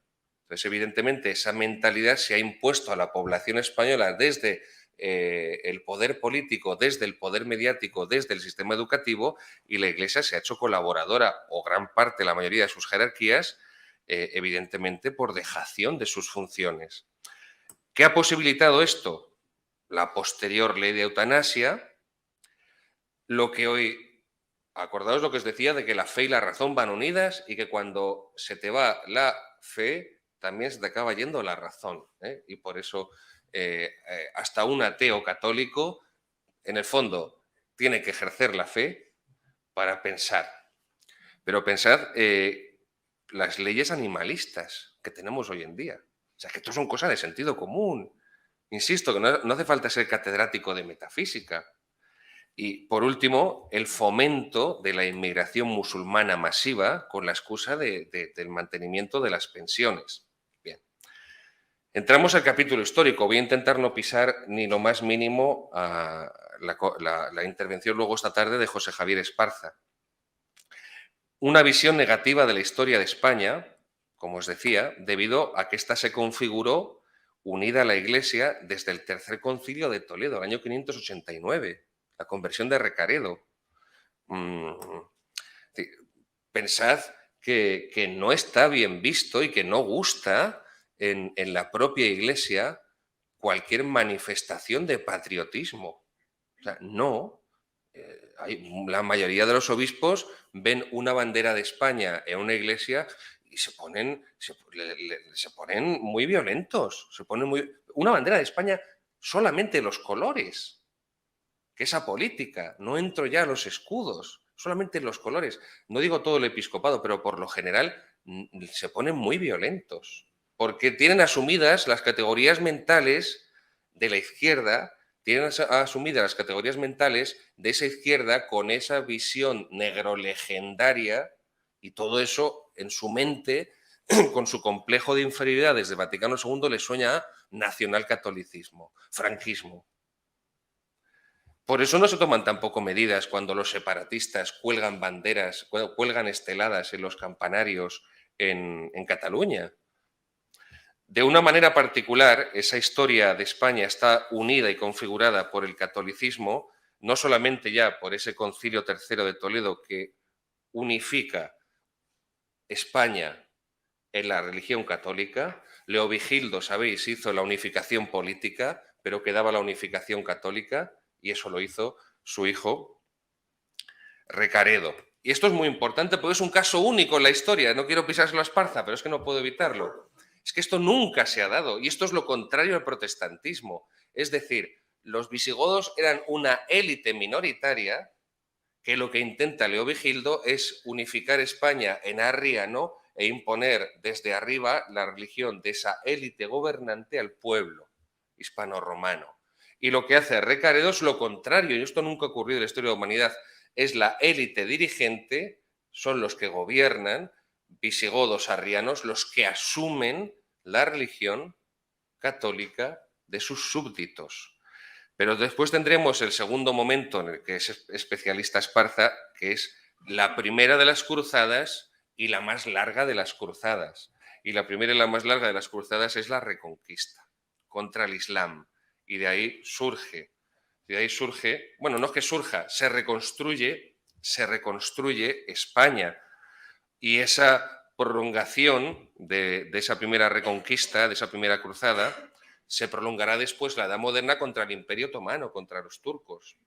Entonces, evidentemente, esa mentalidad se ha impuesto a la población española desde el poder político, desde el poder mediático, desde el sistema educativo, y la Iglesia se ha hecho colaboradora, o gran parte, la mayoría de sus jerarquías, evidentemente por dejación de sus funciones. ¿Qué ha posibilitado esto? La posterior ley de eutanasia, lo que hoy, acordaos lo que os decía de que la fe y la razón van unidas y que cuando se te va la fe, también se te acaba yendo la razón. Y por eso hasta un ateo católico, en el fondo, tiene que ejercer la fe para pensar. Pero pensad las leyes animalistas que tenemos hoy en día. O sea, que esto son cosas de sentido común. Insisto, que no hace falta ser catedrático de metafísica. Y, por último, el fomento de la inmigración musulmana masiva con la excusa del mantenimiento de las pensiones. Bien. Entramos al capítulo histórico. Voy a intentar no pisar ni lo más mínimo a la intervención luego esta tarde de José Javier Esparza. Una visión negativa de la historia de España, como os decía, debido a que ésta se configuró unida a la Iglesia desde el Tercer Concilio de Toledo, el año 589, la conversión de Recaredo. Pensad que no está bien visto y que no gusta en la propia Iglesia cualquier manifestación de patriotismo. O sea, no. La mayoría de los obispos ven una bandera de España en una iglesia y se ponen muy violentos. Una bandera de España solamente los colores, que esa política. No entro ya a los escudos, solamente los colores. No digo todo el episcopado, pero por lo general se ponen muy violentos, porque tienen asumidas las categorías mentales de la izquierda, tienen asumidas las categorías mentales de esa izquierda con esa visión negrolegendaria y todo eso en su mente, con su complejo de inferioridad desde Vaticano II, le sueña a nacionalcatolicismo, franquismo. Por eso no se toman tampoco medidas cuando los separatistas cuelgan banderas, cuelgan esteladas en los campanarios en Cataluña. De una manera particular, esa historia de España está unida y configurada por el catolicismo, no solamente ya por ese Concilio III de Toledo que unifica España en la religión católica. Leovigildo, sabéis, hizo la unificación política, pero quedaba la unificación católica, y eso lo hizo su hijo Recaredo. Y esto es muy importante porque es un caso único en la historia. No quiero pisárselo a Esparza, pero es que no puedo evitarlo. Es que esto nunca se ha dado, y esto es lo contrario al protestantismo. Es decir, los visigodos eran una élite minoritaria que lo que intenta Leovigildo es unificar España en arriano e imponer desde arriba la religión de esa élite gobernante al pueblo hispano-romano. Y lo que hace Recaredo es lo contrario, y esto nunca ha ocurrido en la historia de la humanidad. Es la élite dirigente, son los que gobiernan, visigodos, arrianos, los que asumen la religión católica de sus súbditos. Pero después tendremos el segundo momento en el que es especialista Esparza, que es la primera de las cruzadas y la más larga de las cruzadas. Y la primera y la más larga de las cruzadas es la Reconquista contra el Islam. Y de ahí surge, bueno, no es que surja, se reconstruye España. Y esa prolongación de esa primera Reconquista, de esa primera cruzada, se prolongará después la Edad Moderna contra el Imperio Otomano, contra los turcos.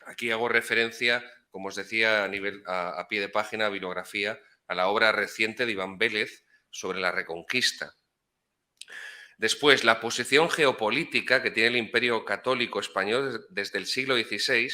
Aquí hago referencia, como os decía, a pie de página, bibliografía, a la obra reciente de Iván Vélez sobre la Reconquista. Después, la posición geopolítica que tiene el Imperio Católico Español desde el siglo XVI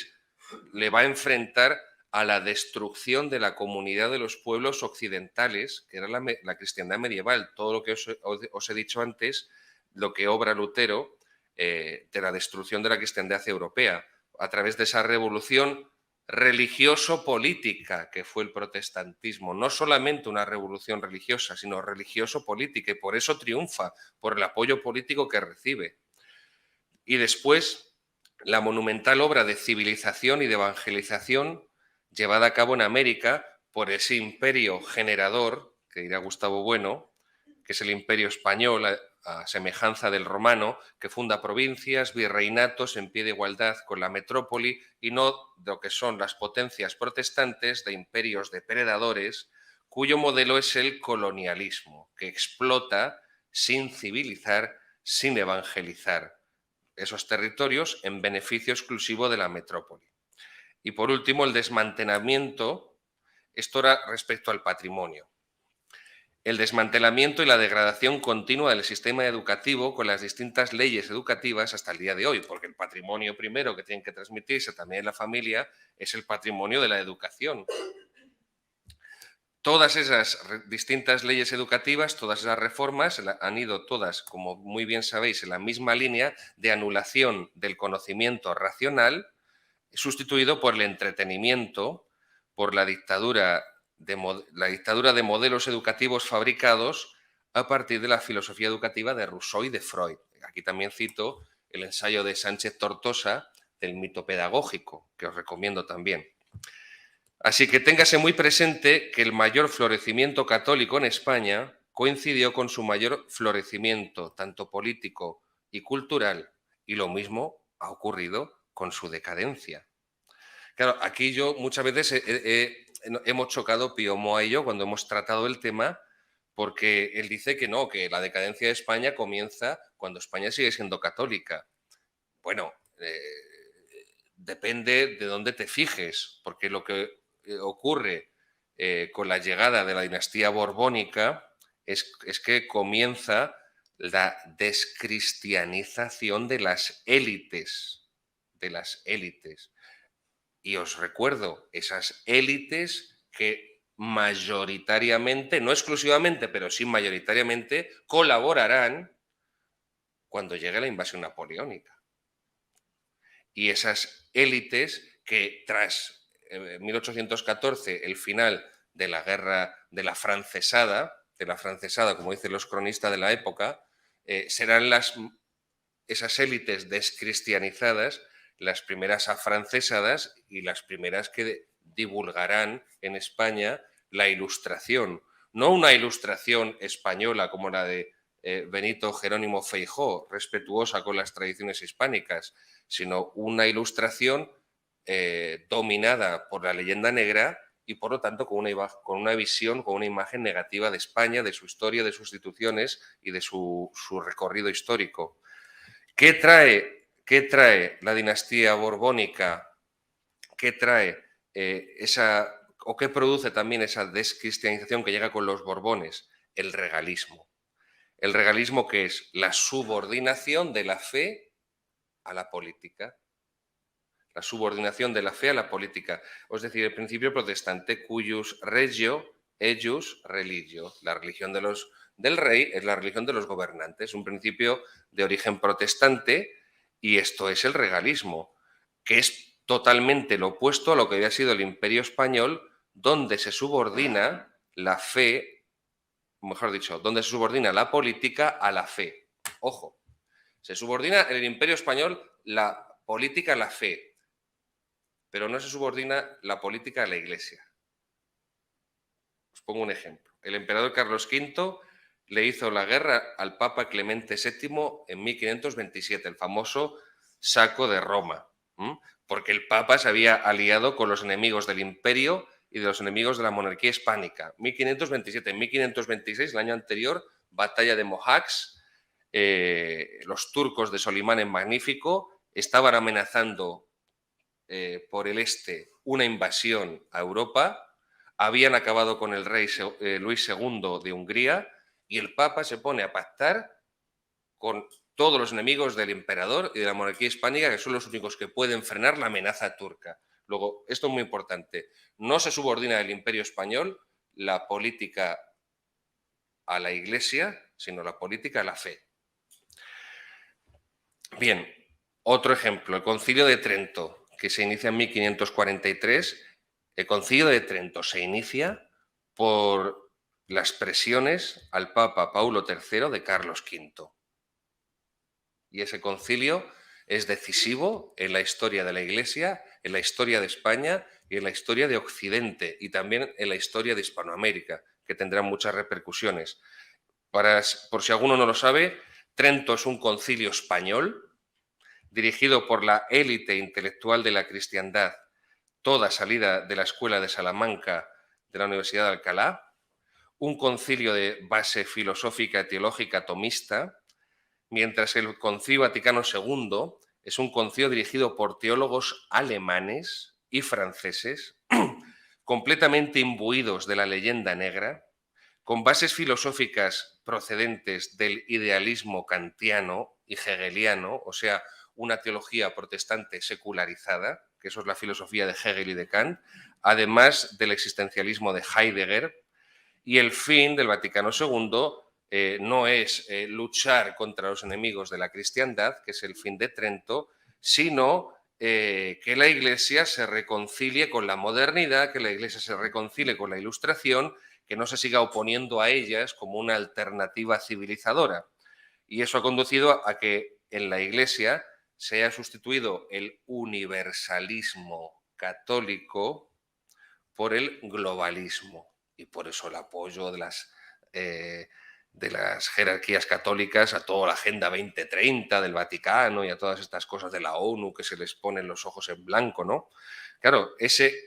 le va a enfrentar a la destrucción de la comunidad de los pueblos occidentales, que era la cristiandad medieval. Todo lo que os he dicho antes, lo que obra Lutero de la destrucción de la cristiandad europea, a través de esa revolución religioso-política que fue el protestantismo. No solamente una revolución religiosa, sino religioso-política, y por eso triunfa, por el apoyo político que recibe. Y después, la monumental obra de civilización y de evangelización llevada a cabo en América por ese imperio generador, que dirá Gustavo Bueno, que es el imperio español, a semejanza del romano, que funda provincias, virreinatos en pie de igualdad con la metrópoli, y no de lo que son las potencias protestantes de imperios depredadores, cuyo modelo es el colonialismo, que explota sin civilizar, sin evangelizar esos territorios en beneficio exclusivo de la metrópoli. Y por último, el desmantelamiento, esto era respecto al patrimonio. El desmantelamiento y la degradación continua del sistema educativo con las distintas leyes educativas hasta el día de hoy, porque el patrimonio primero que tiene que transmitirse también en la familia es el patrimonio de la educación. Todas esas distintas leyes educativas, todas esas reformas han ido todas, como muy bien sabéis, en la misma línea de anulación del conocimiento racional, sustituido por el entretenimiento, por la dictadura de modelos educativos fabricados a partir de la filosofía educativa de Rousseau y de Freud. Aquí también cito el ensayo de Sánchez Tortosa del mito pedagógico, que os recomiendo también. Así que téngase muy presente que el mayor florecimiento católico en España coincidió con su mayor florecimiento, tanto político y cultural, y lo mismo ha ocurrido con su decadencia. Claro, aquí yo muchas veces hemos chocado Pío Moa y yo cuando hemos tratado el tema, porque él dice que no, que la decadencia de España comienza cuando España sigue siendo católica. Bueno, depende de dónde te fijes, porque lo que ocurre con la llegada de la dinastía borbónica es que comienza la descristianización de las élites, Y os recuerdo, esas élites que mayoritariamente, no exclusivamente, pero sí mayoritariamente, colaborarán cuando llegue la invasión napoleónica. Y esas élites que tras 1814, el final de la guerra de la francesada, como dicen los cronistas de la época, serán esas élites descristianizadas las primeras afrancesadas y las primeras que divulgarán en España la Ilustración. No una Ilustración española como la de Benito Jerónimo Feijó, respetuosa con las tradiciones hispánicas, sino una Ilustración dominada por la leyenda negra y, por lo tanto, con una visión, con una imagen negativa de España, de su historia, de sus instituciones y de su recorrido histórico. ¿Qué trae la dinastía borbónica? ¿Qué trae o qué produce también esa descristianización que llega con los Borbones? El regalismo. El regalismo, que es la subordinación de la fe a la política. La subordinación de la fe a la política. Es decir, el principio protestante, cuius regio, eius religio. La religión del rey es la religión de los gobernantes. Un principio de origen protestante, y esto es el regalismo, que es totalmente lo opuesto a lo que había sido el Imperio español, donde se subordina la fe, mejor dicho, donde se subordina la política a la fe. Ojo, se subordina en el Imperio español la política a la fe, pero no se subordina la política a la Iglesia. Os pongo un ejemplo. El emperador Carlos V le hizo la guerra al Papa Clemente VII en 1527, el famoso saco de Roma, porque el Papa se había aliado con los enemigos del imperio y de los enemigos de la monarquía hispánica. 1527, en 1526, el año anterior, batalla de Mohacs, los turcos de Solimán el Magnífico estaban amenazando por el este una invasión a Europa, habían acabado con el rey Luis II de Hungría, y el Papa se pone a pactar con todos los enemigos del emperador y de la monarquía hispánica, que son los únicos que pueden frenar la amenaza turca. Luego, esto es muy importante, no se subordina el Imperio español la política a la Iglesia, sino la política a la fe. Bien, otro ejemplo, el Concilio de Trento, que se inicia en 1543. El Concilio de Trento se inicia por las presiones al Papa Paulo III de Carlos V. Y ese concilio es decisivo en la historia de la Iglesia, en la historia de España y en la historia de Occidente, y también en la historia de Hispanoamérica, que tendrá muchas repercusiones. Por si alguno no lo sabe, Trento es un concilio español dirigido por la élite intelectual de la cristiandad, toda salida de la Escuela de Salamanca de la Universidad de Alcalá, un concilio de base filosófica y teológica tomista, mientras el Concilio Vaticano II es un concilio dirigido por teólogos alemanes y franceses, completamente imbuidos de la leyenda negra, con bases filosóficas procedentes del idealismo kantiano y hegeliano, o sea, una teología protestante secularizada, que eso es la filosofía de Hegel y de Kant, además del existencialismo de Heidegger, Y el fin del Vaticano II no es luchar contra los enemigos de la cristiandad, que es el fin de Trento, sino que la Iglesia se reconcilie con la modernidad, que la Iglesia se reconcilie con la Ilustración, que no se siga oponiendo a ellas como una alternativa civilizadora. Y eso ha conducido a que en la Iglesia se haya sustituido el universalismo católico por el globalismo. Y por eso el apoyo de las jerarquías católicas a toda la Agenda 2030 del Vaticano y a todas estas cosas de la ONU que se les ponen los ojos en blanco, ¿no? Claro,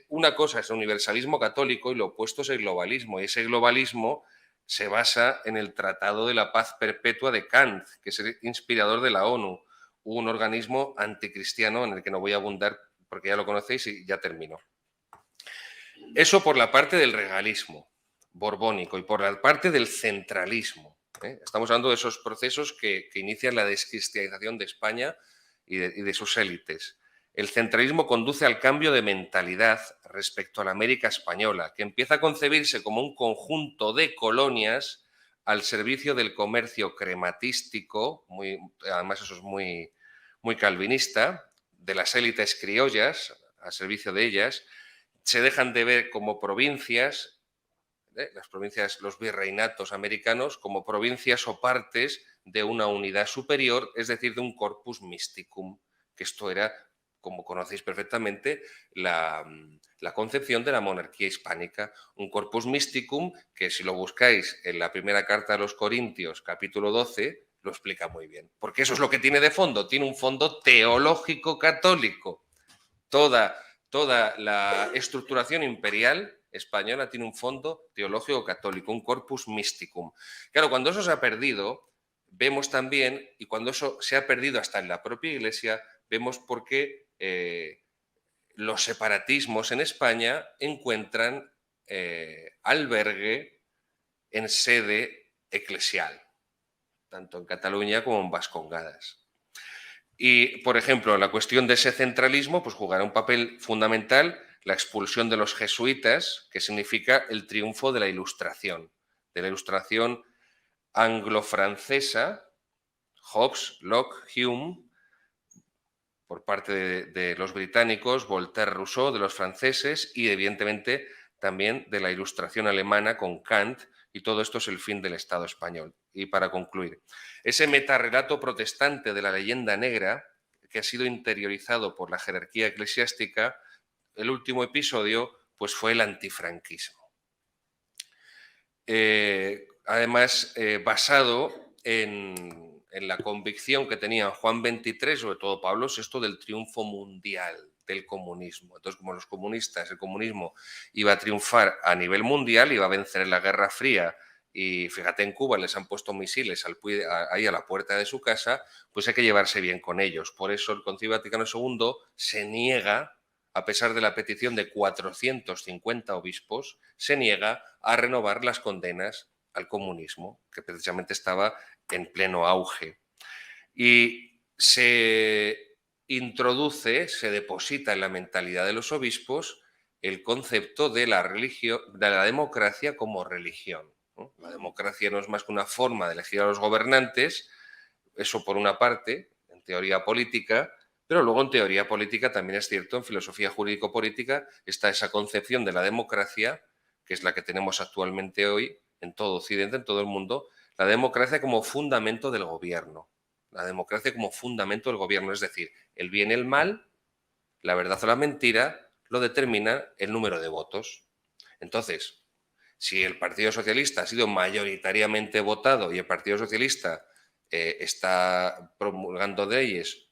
una cosa es el universalismo católico y lo opuesto es el globalismo. Y ese globalismo se basa en el Tratado de la Paz Perpetua de Kant, que es el inspirador de la ONU, un organismo anticristiano en el que no voy a abundar porque ya lo conocéis y ya termino. Eso por la parte del regalismo borbónico y por la parte del centralismo. Estamos hablando de esos procesos que inician la descristianización de España y de sus élites. El centralismo conduce al cambio de mentalidad respecto a la América española, que empieza a concebirse como un conjunto de colonias al servicio del comercio crematístico, además eso es muy calvinista, de las élites criollas, al servicio de ellas. Se dejan de ver como provincias, las provincias, los virreinatos americanos, como provincias o partes de una unidad superior, es decir, de un corpus mysticum, que esto era, como conocéis perfectamente, la concepción de la monarquía hispánica. Un corpus mysticum que, si lo buscáis en la primera carta a los Corintios, capítulo 12, lo explica muy bien. Porque eso es lo que tiene de fondo. Tiene un fondo teológico católico. Toda la estructuración imperial española tiene un fondo teológico católico, un corpus mysticum. Claro, cuando eso se ha perdido, vemos también, y cuando eso se ha perdido hasta en la propia Iglesia, vemos por qué los separatismos en España encuentran albergue en sede eclesial, tanto en Cataluña como en Vascongadas. Y, por ejemplo, en la cuestión de ese centralismo, pues jugará un papel fundamental la expulsión de los jesuitas, que significa el triunfo de la Ilustración anglo-francesa, Hobbes, Locke, Hume, por parte de los británicos, Voltaire, Rousseau, de los franceses y, evidentemente, también de la Ilustración alemana con Kant, y todo esto es el fin del Estado español. Y para concluir, ese metarrelato protestante de la leyenda negra que ha sido interiorizado por la jerarquía eclesiástica, el último episodio pues fue el antifranquismo. Además, basado en la convicción que tenía Juan XXIII, sobre todo Pablo VI, del triunfo mundial del comunismo. Entonces, como los comunistas, el comunismo iba a triunfar a nivel mundial, iba a vencer en la Guerra Fría, y fíjate, en Cuba les han puesto misiles ahí a la puerta de su casa, pues hay que llevarse bien con ellos. Por eso el Concilio Vaticano II se niega, a pesar de la petición de 450 obispos, se niega a renovar las condenas al comunismo, que precisamente estaba en pleno auge. Y se introduce, se deposita en la mentalidad de los obispos el concepto de la democracia como religión, ¿no? La democracia no es más que una forma de elegir a los gobernantes, eso por una parte, en teoría política, pero luego en teoría política también es cierto, en filosofía jurídico-política está esa concepción de la democracia, que es la que tenemos actualmente hoy en todo Occidente, en todo el mundo, la democracia como fundamento del gobierno. La democracia como fundamento del gobierno, es decir, el bien y el mal, la verdad o la mentira, lo determina el número de votos. Entonces, si el Partido Socialista ha sido mayoritariamente votado y el Partido Socialista está promulgando leyes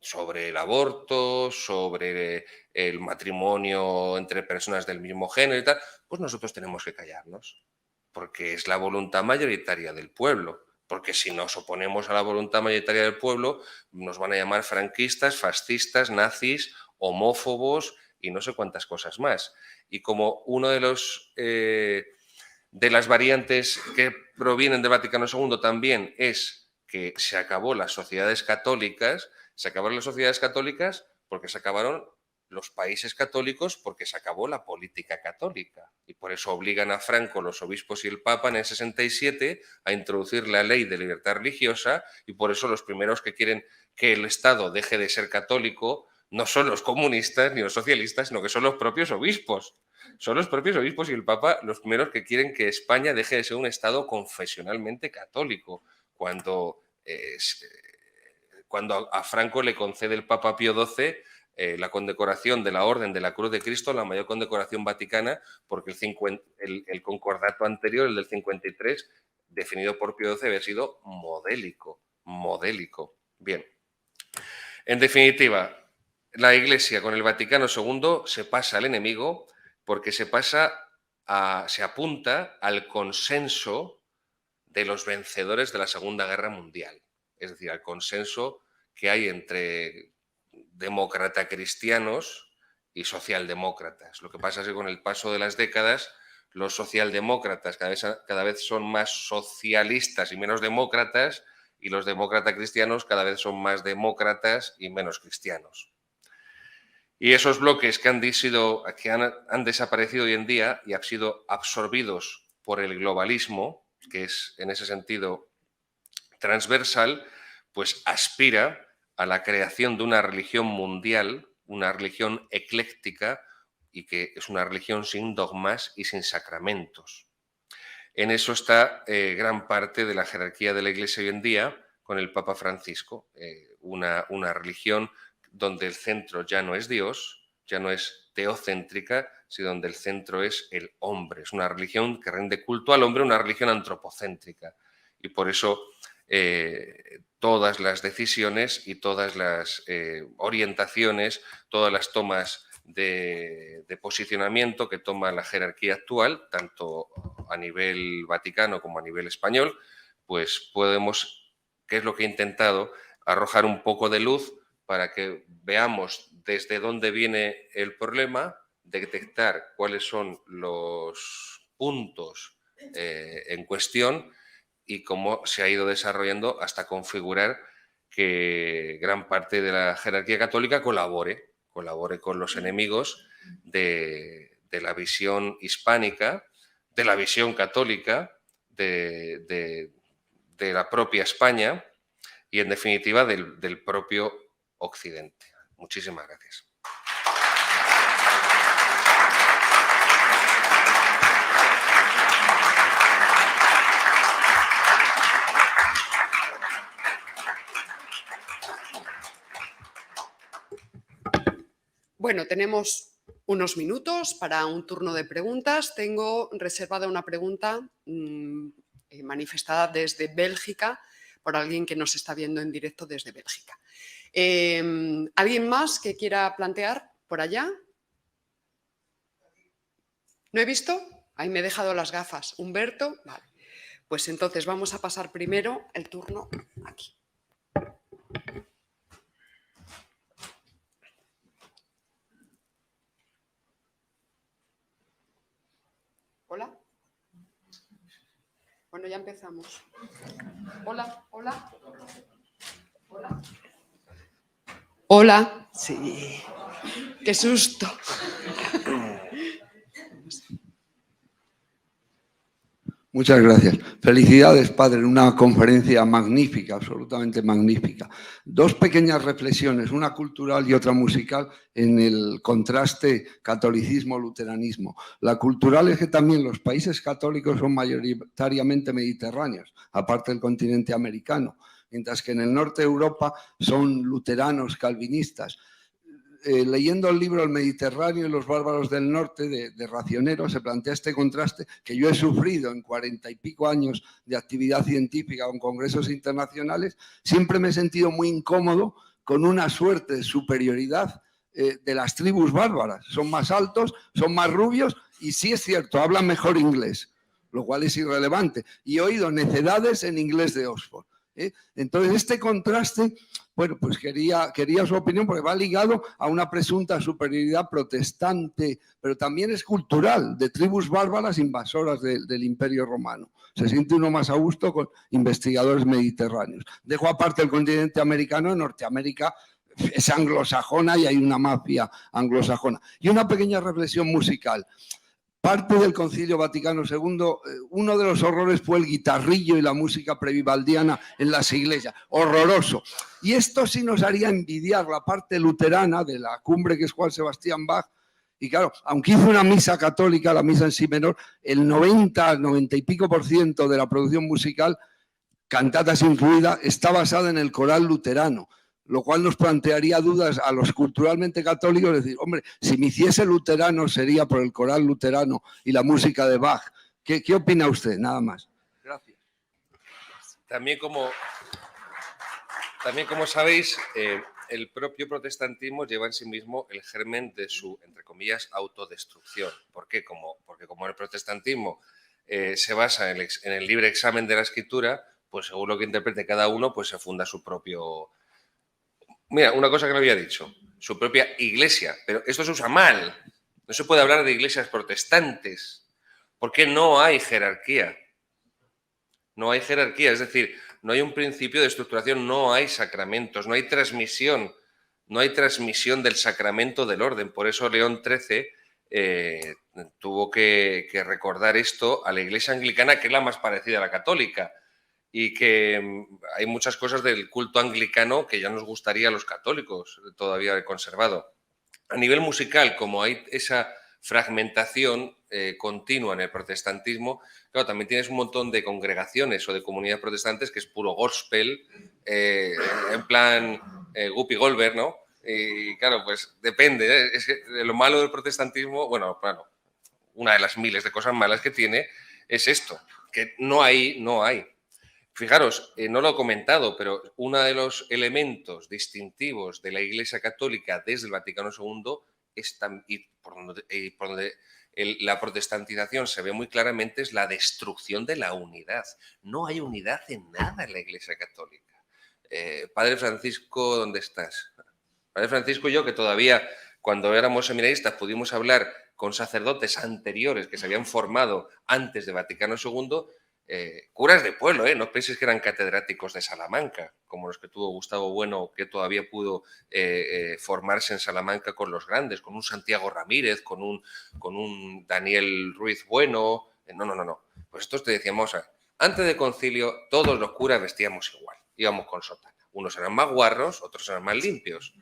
sobre el aborto, sobre el matrimonio entre personas del mismo género y tal, pues nosotros tenemos que callarnos, porque es la voluntad mayoritaria del pueblo. Porque si nos oponemos a la voluntad mayoritaria del pueblo, nos van a llamar franquistas, fascistas, nazis, homófobos y no sé cuántas cosas más. Y como uno de las variantes que provienen del Vaticano II también es que se acabaron las sociedades católicas porque se acabaron los países católicos porque se acabó la política católica y por eso obligan a Franco, los obispos y el Papa en el 67 a introducir la ley de libertad religiosa y por eso los primeros que quieren que el Estado deje de ser católico no son los comunistas ni los socialistas, sino que son los propios obispos. Son los propios obispos y el Papa los primeros que quieren que España deje de ser un Estado confesionalmente católico, cuando a Franco le concede el Papa Pío XII la condecoración de la Orden de la Cruz de Cristo, la mayor condecoración vaticana, porque el concordato anterior, el del 53, definido por Pío XII, había sido modélico. Bien. En definitiva, la Iglesia con el Vaticano II se pasa al enemigo porque se apunta al consenso de los vencedores de la Segunda Guerra Mundial. Es decir, al consenso que hay entre demócrata cristianos y socialdemócratas. Lo que pasa es que con el paso de las décadas los socialdemócratas cada vez son más socialistas y menos demócratas y los demócratas cristianos cada vez son más demócratas y menos cristianos. Y esos bloques que han desaparecido hoy en día y han sido absorbidos por el globalismo, que es en ese sentido transversal, pues aspira a la creación de una religión mundial, una religión ecléctica y que es una religión sin dogmas y sin sacramentos. En eso está gran parte de la jerarquía de la Iglesia hoy en día con el Papa Francisco, una religión donde el centro ya no es Dios, ya no es teocéntrica, sino donde el centro es el hombre. Es una religión que rinde culto al hombre, una religión antropocéntrica. Y por eso todas las decisiones y todas las orientaciones, todas las tomas de posicionamiento que toma la jerarquía actual, tanto a nivel vaticano como a nivel español, pues podemos, que es lo que he intentado, arrojar un poco de luz para que veamos desde dónde viene el problema, detectar cuáles son los puntos en cuestión y cómo se ha ido desarrollando hasta configurar que gran parte de la jerarquía católica colabore con los enemigos de la visión hispánica, de la visión católica, de la propia España y, en definitiva, del propio Occidente. Muchísimas gracias. Bueno, tenemos unos minutos para un turno de preguntas. Tengo reservada una pregunta manifestada desde Bélgica por alguien que nos está viendo en directo desde Bélgica. ¿Alguien más que quiera plantear por allá? ¿No he visto? Ahí me he dejado las gafas. Humberto, vale. Pues entonces vamos a pasar primero el turno aquí. Hola. Bueno, ya empezamos. Hola, hola. Hola. Hola. Sí. Qué susto. Muchas gracias. Felicidades, padre, en una conferencia magnífica, absolutamente magnífica. Dos pequeñas reflexiones, una cultural y otra musical, en el contraste catolicismo-luteranismo. La cultural es que también los países católicos son mayoritariamente mediterráneos, aparte del continente americano, mientras que en el norte de Europa son luteranos, calvinistas. Leyendo el libro El Mediterráneo y los bárbaros del norte de Racionero se plantea este contraste que yo he sufrido en 40 y pico años de actividad científica con congresos internacionales. Siempre me he sentido muy incómodo con una suerte de superioridad de las tribus bárbaras. Son más altos, son más rubios y sí es cierto, hablan mejor inglés, lo cual es irrelevante. Y he oído necedades en inglés de Oxford. Entonces este contraste, bueno, pues quería su opinión porque va ligado a una presunta superioridad protestante, pero también es cultural, de tribus bárbaras invasoras del Imperio Romano. Se siente uno más a gusto con investigadores mediterráneos. Dejo aparte el continente americano. En Norteamérica es anglosajona y hay una mafia anglosajona. Y una pequeña reflexión musical. Parte del Concilio Vaticano II, uno de los horrores fue el guitarrillo y la música previvaldiana en las iglesias. Horroroso. Y esto sí nos haría envidiar la parte luterana de la cumbre que es Juan Sebastián Bach. Y claro, aunque hizo una misa católica, la misa en si menor, el 90 y pico % de la producción musical, cantatas incluida, está basada en el coral luterano, lo cual nos plantearía dudas a los culturalmente católicos, decir, hombre, si me hiciese luterano sería por el coral luterano y la música de Bach. ¿Qué opina usted? Nada más. Gracias. También como sabéis, el propio protestantismo lleva en sí mismo el germen de su, entre comillas, autodestrucción. ¿Por qué? Porque como el protestantismo se basa en el libre examen de la escritura, pues según lo que interprete cada uno, pues se funda su propio... Mira, una cosa que no había dicho, su propia iglesia, pero esto se usa mal. No se puede hablar de iglesias protestantes, porque no hay jerarquía. No hay jerarquía, es decir, no hay un principio de estructuración, no hay sacramentos, no hay transmisión del sacramento del orden. Por eso León XIII tuvo que recordar esto a la iglesia anglicana, que es la más parecida a la católica, y que hay muchas cosas del culto anglicano que ya nos gustaría a los católicos todavía haber conservado. A nivel musical, como hay esa fragmentación continua en el protestantismo, claro, también tienes un montón de congregaciones o de comunidades protestantes que es puro gospel, en plan Guppy Goldberg, ¿no? Y claro, pues depende. Es que lo malo del protestantismo, bueno, claro, una de las miles de cosas malas que tiene es esto, que no hay. Fijaros, no lo he comentado, pero uno de los elementos distintivos de la Iglesia Católica desde el Vaticano II y por donde la protestantización se ve muy claramente es la destrucción de la unidad. No hay unidad en nada en la Iglesia Católica. Padre Francisco, ¿dónde estás? Padre Francisco y yo, que todavía cuando éramos seminaristas pudimos hablar con sacerdotes anteriores que se habían formado antes de Vaticano II, curas de pueblo, no penséis que eran catedráticos de Salamanca, como los que tuvo Gustavo Bueno, que todavía pudo formarse en Salamanca con los grandes, con un Santiago Ramírez, con un Daniel Ruiz Bueno. No. Pues estos te decíamos, antes del concilio todos los curas vestíamos igual, íbamos con sotana. Unos eran más guarros, otros eran más limpios.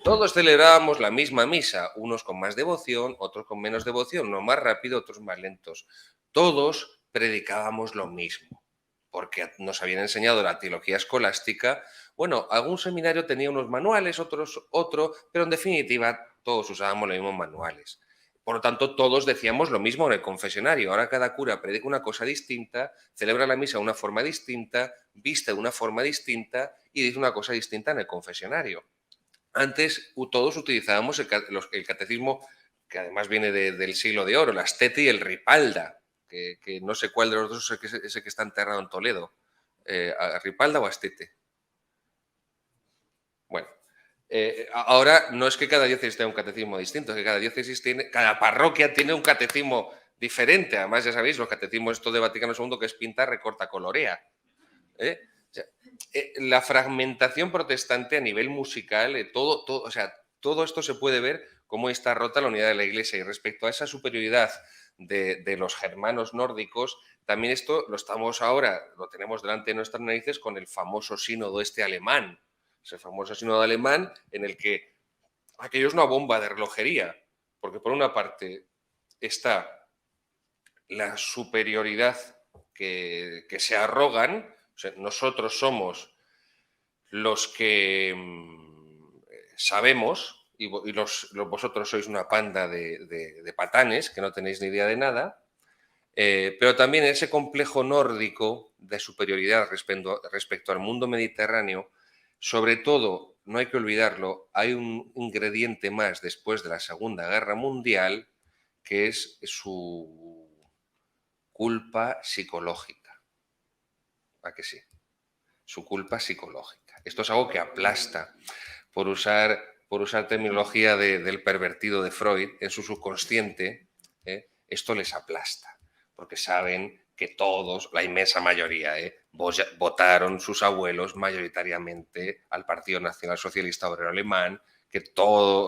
Todos celebrábamos la misma misa, unos con más devoción, otros con menos devoción, unos más rápido, otros más lentos. Todos predicábamos lo mismo, porque nos habían enseñado la teología escolástica. Bueno, algún seminario tenía unos manuales, otros otro, pero en definitiva todos usábamos los mismos manuales. Por lo tanto, todos decíamos lo mismo en el confesionario. Ahora cada cura predica una cosa distinta, celebra la misa de una forma distinta, viste de una forma distinta y dice una cosa distinta en el confesionario. Antes todos utilizábamos el catecismo, que además viene del siglo de oro, la Astete y el Ripalda, que no sé cuál de los dos es ese que está enterrado en Toledo. ¿Ripalda o Astete? Bueno, ahora no es que cada diócesis tenga un catecismo distinto, es que cada parroquia tiene un catecismo diferente. Además, ya sabéis, los catecismos estos de Vaticano II, que es pinta, recorta, colorea. La fragmentación protestante a nivel musical, todo esto se puede ver cómo está rota la unidad de la Iglesia. Y respecto a esa superioridad de los germanos nórdicos, también esto lo tenemos delante de nuestras narices con el famoso sínodo alemán. Ese famoso sínodo alemán en el que aquello es una bomba de relojería, porque por una parte está la superioridad que se arrogan. O sea, nosotros somos los que sabemos y vosotros sois una panda de patanes que no tenéis ni idea de nada, pero también ese complejo nórdico de superioridad respecto al mundo mediterráneo, sobre todo, no hay que olvidarlo, hay un ingrediente más después de la Segunda Guerra Mundial, que es su culpa psicológica. ¿A que sí? Su culpa psicológica. Esto es algo que aplasta, por usar terminología del pervertido de Freud, en su subconsciente, esto les aplasta, porque saben que todos, la inmensa mayoría, votaron sus abuelos mayoritariamente al Partido Nacional Socialista Obrero Alemán, que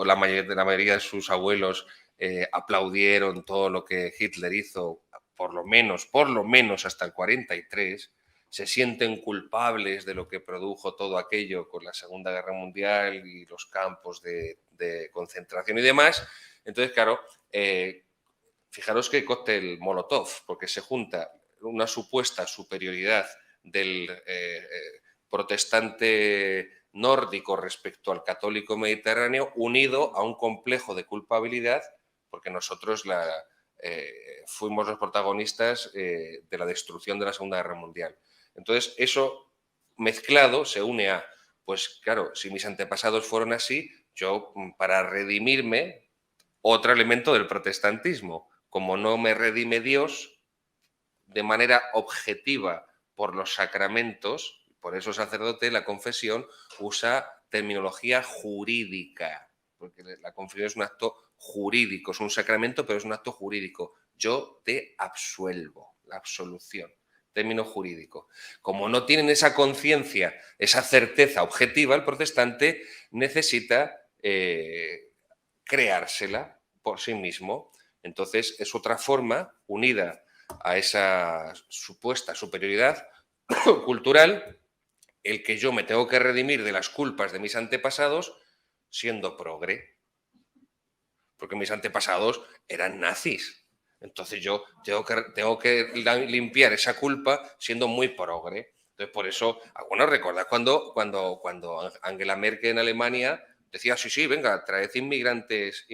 la mayoría de sus abuelos aplaudieron todo lo que Hitler hizo, por lo menos hasta el 43, se sienten culpables de lo que produjo todo aquello con la Segunda Guerra Mundial y los campos de concentración y demás. Entonces, claro, fijaros qué cóctel Molotov, porque se junta una supuesta superioridad del protestante nórdico respecto al católico mediterráneo, unido a un complejo de culpabilidad, porque nosotros fuimos los protagonistas de la destrucción de la Segunda Guerra Mundial. Entonces, eso mezclado se une a, pues claro, si mis antepasados fueron así, yo, para redimirme, otro elemento del protestantismo, como no me redime Dios de manera objetiva por los sacramentos, por eso sacerdote, la confesión usa terminología jurídica, porque la confesión es un acto jurídico, es un sacramento, pero es un acto jurídico. Yo te absuelvo, la absolución, término jurídico. Como no tienen esa conciencia, esa certeza objetiva, el protestante necesita creársela por sí mismo. Entonces, es otra forma, unida a esa supuesta superioridad cultural, el que yo me tengo que redimir de las culpas de mis antepasados siendo progre. Porque mis antepasados eran nazis. Entonces yo tengo que limpiar esa culpa siendo muy progre. Entonces, por eso, bueno, recordad cuando Angela Merkel en Alemania decía, sí, venga, traed inmigrantes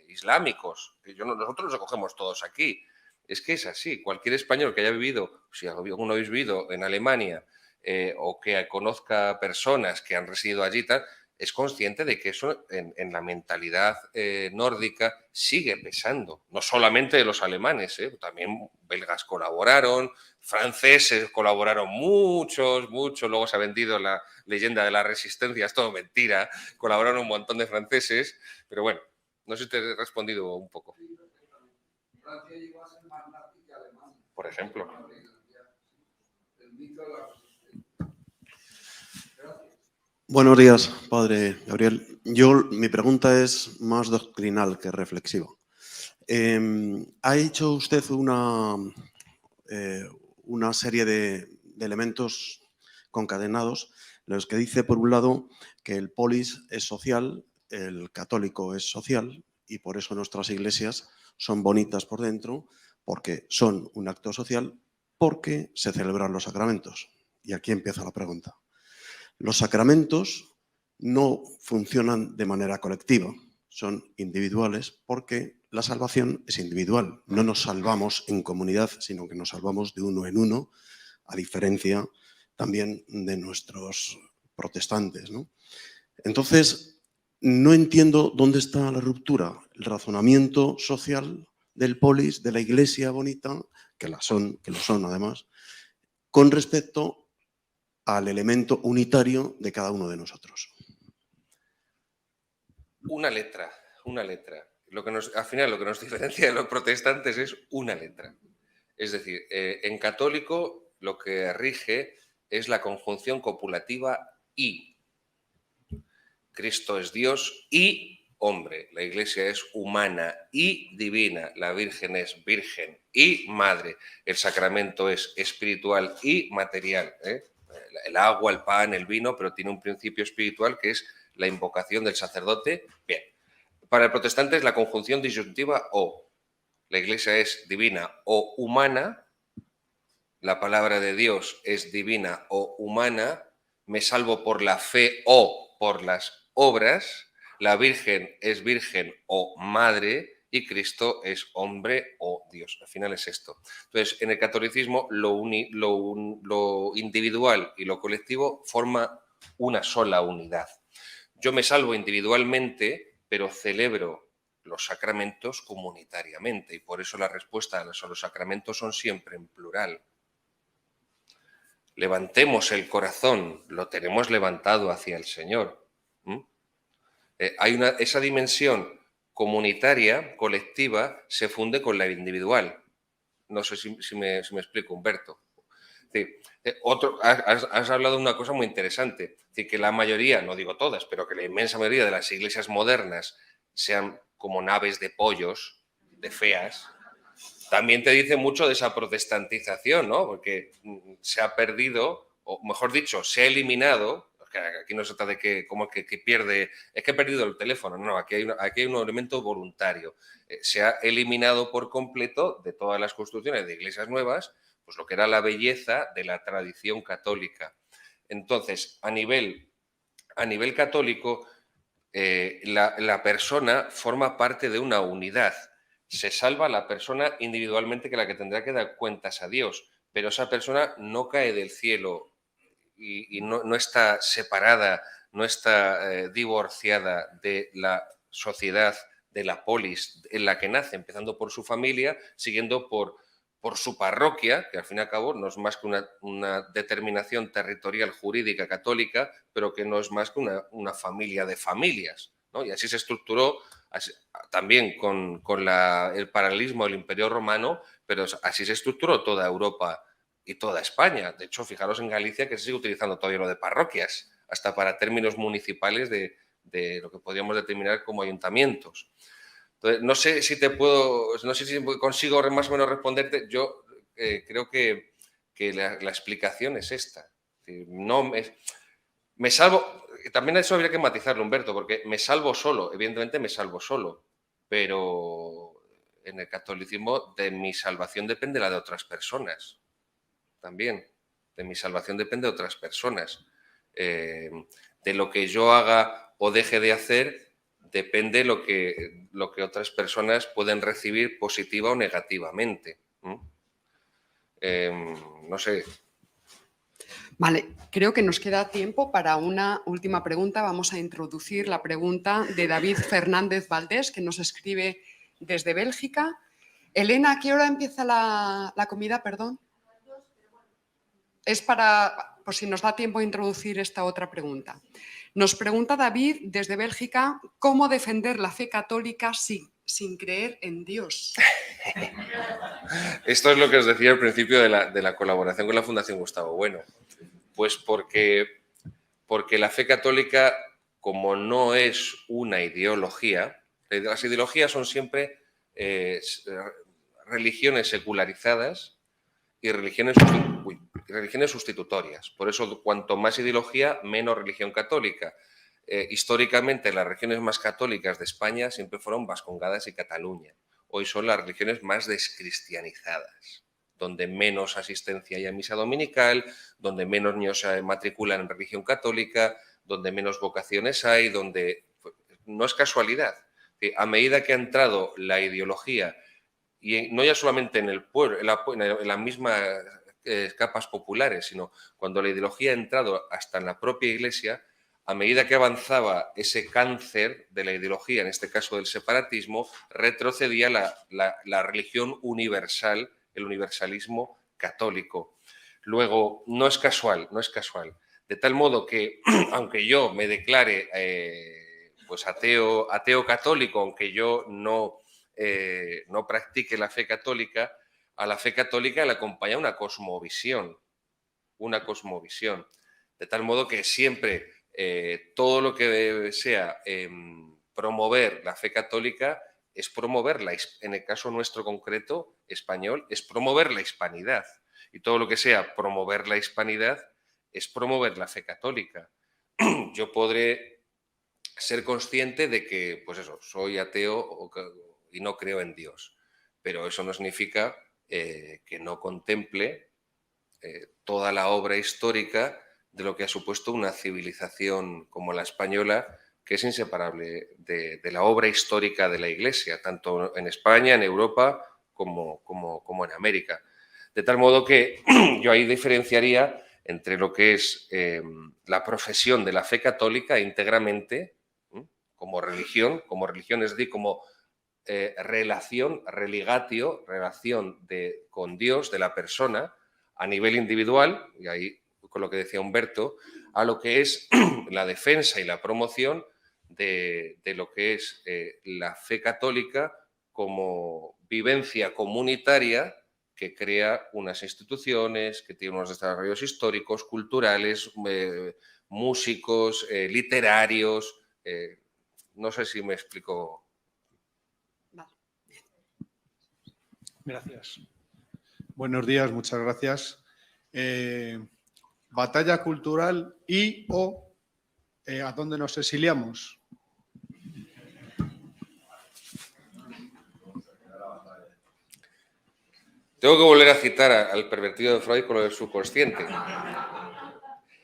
islámicos, que nosotros los acogemos todos aquí. Es que es así. Cualquier español que haya vivido, si alguno habéis vivido en Alemania o que conozca personas que han residido allí, tal, es consciente de que eso en la mentalidad nórdica sigue pesando. No solamente de los alemanes, también belgas colaboraron, franceses colaboraron muchos, luego se ha vendido la leyenda de la resistencia, es todo mentira, colaboraron un montón de franceses, pero bueno, no sé si te he respondido un poco. Francia llegó a ser más nazi que Alemania. Por ejemplo. Buenos días, padre Gabriel. Mi pregunta es más doctrinal que reflexiva. Ha hecho usted una serie de elementos concadenados en los que dice, por un lado, que el polis es social, el católico es social, y por eso nuestras iglesias son bonitas por dentro, porque son un acto social, porque se celebran los sacramentos. Y aquí empieza la pregunta. Los sacramentos no funcionan de manera colectiva, son individuales porque la salvación es individual. No nos salvamos en comunidad, sino que nos salvamos de uno en uno, a diferencia también de nuestros protestantes, ¿no? Entonces, no entiendo dónde está la ruptura, el razonamiento social del polis, de la iglesia bonita, que lo son además, con respecto al elemento unitario de cada uno de nosotros. Una letra. Al final lo que nos diferencia de los protestantes es una letra. Es decir, en católico lo que rige es la conjunción copulativa y. Cristo es Dios y hombre. La Iglesia es humana y divina. La Virgen es virgen y madre. El sacramento es espiritual y material, el agua, el pan, el vino, pero tiene un principio espiritual que es la invocación del sacerdote. Bien, para el protestante es la conjunción disyuntiva o. La Iglesia es divina o humana, la palabra de Dios es divina o humana, me salvo por la fe o por las obras, la Virgen es virgen o madre y Cristo es hombre o Dios. Al final es esto. Entonces, en el catolicismo lo individual y lo colectivo forma una sola unidad. Yo me salvo individualmente, pero celebro los sacramentos comunitariamente y por eso la respuesta a los sacramentos son siempre en plural. Levantemos el corazón, lo tenemos levantado hacia el Señor. Esa dimensión comunitaria, colectiva, se funde con la individual. No sé si me explico, Humberto. Sí. Has hablado de una cosa muy interesante, es decir, que la mayoría, no digo todas, pero que la inmensa mayoría de las iglesias modernas sean como naves de pollos, de feas. También te dice mucho de esa protestantización, ¿no? Porque se ha perdido, o mejor dicho, se ha eliminado. Aquí no se trata de que como que pierde, es que he perdido el teléfono. No, aquí hay un elemento voluntario. Se ha eliminado por completo de todas las construcciones de iglesias nuevas, pues lo que era la belleza de la tradición católica. Entonces, a nivel católico, la persona forma parte de una unidad. Se salva la persona individualmente, que la que tendrá que dar cuentas a Dios, pero esa persona no cae del cielo y no está separada, no está divorciada de la sociedad, de la polis en la que nace, empezando por su familia, siguiendo por su parroquia, que al fin y al cabo no es más que una determinación territorial jurídica católica, pero que no es más que una familia de familias, ¿no? Y así se estructuró también con el paralelismo del Imperio Romano, pero así se estructuró toda Europa y toda España. De hecho, fijaros en Galicia, que se sigue utilizando todavía lo de parroquias, hasta para términos municipales de lo que podríamos determinar como ayuntamientos. Entonces, no sé si consigo más o menos responderte. Yo creo que la explicación es esta. No me salvo. También eso habría que matizarlo, Humberto, porque me salvo solo. Evidentemente me salvo solo, pero en el catolicismo de mi salvación depende la de otras personas. También de mi salvación depende de otras personas. De lo que yo haga o deje de hacer depende lo que otras personas pueden recibir positiva o negativamente. No sé. Vale, creo que nos queda tiempo para una última pregunta. Vamos a introducir la pregunta de David Fernández Valdés, que nos escribe desde Bélgica. Elena, ¿a qué hora empieza la comida? Perdón. Es para, por si nos da tiempo de introducir esta otra pregunta. Nos pregunta David desde Bélgica, ¿cómo defender la fe católica sin creer en Dios? Esto es lo que os decía al principio de la colaboración con la Fundación Gustavo Bueno. Pues porque la fe católica, como no es una ideología, las ideologías son siempre religiones secularizadas y religiones sustitutorias. Por eso, cuanto más ideología, menos religión católica. Históricamente, las regiones más católicas de España siempre fueron Vascongadas y Cataluña. Hoy son las religiones más descristianizadas, donde menos asistencia hay a misa dominical, donde menos niños se matriculan en religión católica, donde menos vocaciones hay, donde no es casualidad. A medida que ha entrado la ideología, y no ya solamente en el pueblo, en las mismas capas populares, sino cuando la ideología ha entrado hasta en la propia Iglesia, a medida que avanzaba ese cáncer de la ideología, en este caso del separatismo, retrocedía la religión universal, el universalismo católico. Luego, no es casual. De tal modo que, aunque yo me declare pues ateo católico, aunque yo no practique la fe católica, a la fe católica le acompaña una cosmovisión. De tal modo que siempre todo lo que sea promover la fe católica es promoverla, en el caso nuestro concreto, español, es promover la hispanidad. Y todo lo que sea promover la hispanidad es promover la fe católica. Yo podré ser consciente de que, pues eso, soy ateo y no creo en Dios, pero eso no significa que no contemple toda la obra histórica de lo que ha supuesto una civilización como la española, que es inseparable de la obra histórica de la Iglesia, tanto en España, en Europa, como en América. De tal modo que yo ahí diferenciaría entre lo que es la profesión de la fe católica íntegramente, como religión, es decir, como relación, religatio, relación con Dios, de la persona, a nivel individual, y ahí con lo que decía Humberto, a lo que es la defensa y la promoción de lo que es la fe católica como vivencia comunitaria que crea unas instituciones, que tiene unos desarrollos históricos, culturales, músicos, literarios. No sé si me explico. Vale. Gracias. Buenos días, muchas gracias. Batalla cultural y o ¿a dónde nos exiliamos? Tengo que volver a citar al pervertido de Freud con lo del subconsciente.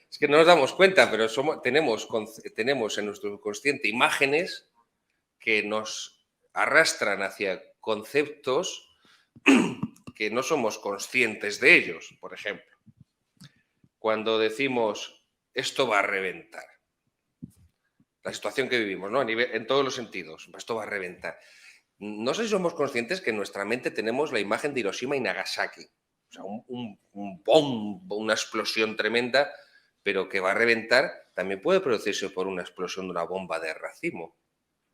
Es que no nos damos cuenta, pero tenemos en nuestro subconsciente imágenes que nos arrastran hacia conceptos que no somos conscientes de ellos. Por ejemplo, cuando decimos esto va a reventar, la situación que vivimos, ¿no? En todos los sentidos, esto va a reventar. No sé si somos conscientes que en nuestra mente tenemos la imagen de Hiroshima y Nagasaki. O sea, un bomb, una explosión tremenda, pero que va a reventar, también puede producirse por una explosión de una bomba de racimo.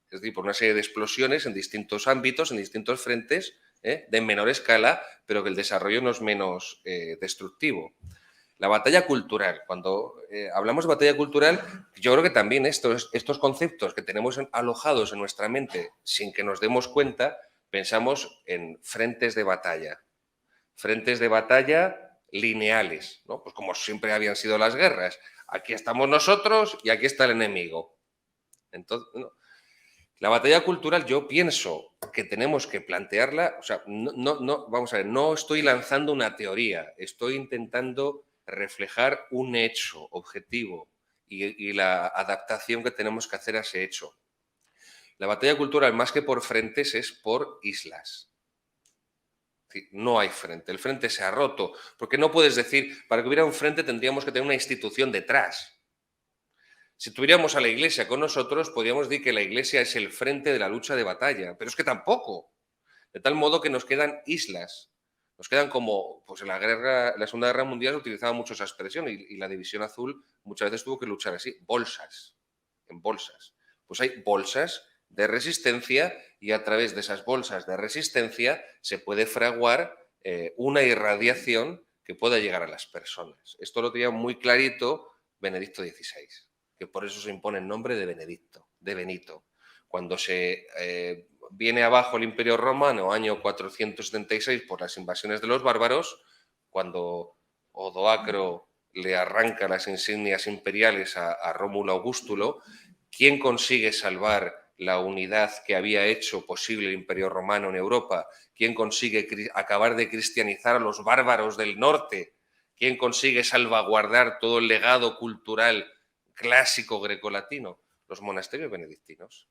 Es decir, por una serie de explosiones en distintos ámbitos, en distintos frentes, de menor escala, pero que el desarrollo no es menos destructivo. La batalla cultural. Cuando hablamos de batalla cultural, yo creo que también estos conceptos que tenemos alojados en nuestra mente sin que nos demos cuenta, pensamos en frentes de batalla. Frentes de batalla lineales, ¿no? Pues como siempre habían sido las guerras. Aquí estamos nosotros y aquí está el enemigo. Entonces, ¿no? La batalla cultural yo pienso que tenemos que plantearla, o sea, vamos a ver, no estoy lanzando una teoría, estoy intentando reflejar un hecho objetivo y la adaptación que tenemos que hacer a ese hecho. La batalla cultural, más que por frentes, es por islas. Es decir, no hay frente, el frente se ha roto, porque no puedes decir, para que hubiera un frente tendríamos que tener una institución detrás. Si tuviéramos a la Iglesia con nosotros, podríamos decir que la Iglesia es el frente de la lucha de batalla, pero es que tampoco. De tal modo que nos quedan islas. Nos quedan como, pues en la Segunda Guerra Mundial se utilizaba mucho esa expresión y la División Azul muchas veces tuvo que luchar así, bolsas, en bolsas. Pues hay bolsas de resistencia y a través de esas bolsas de resistencia se puede fraguar una irradiación que pueda llegar a las personas. Esto lo tenía muy clarito Benedicto XVI, que por eso se impone el nombre de Benito. Cuando se viene abajo el Imperio Romano, año 476, por las invasiones de los bárbaros, cuando Odoacro le arranca las insignias imperiales a Rómulo Augustulo, ¿quién consigue salvar la unidad que había hecho posible el Imperio Romano en Europa? ¿Quién consigue acabar de cristianizar a los bárbaros del norte? ¿Quién consigue salvaguardar todo el legado cultural clásico grecolatino? Los monasterios benedictinos.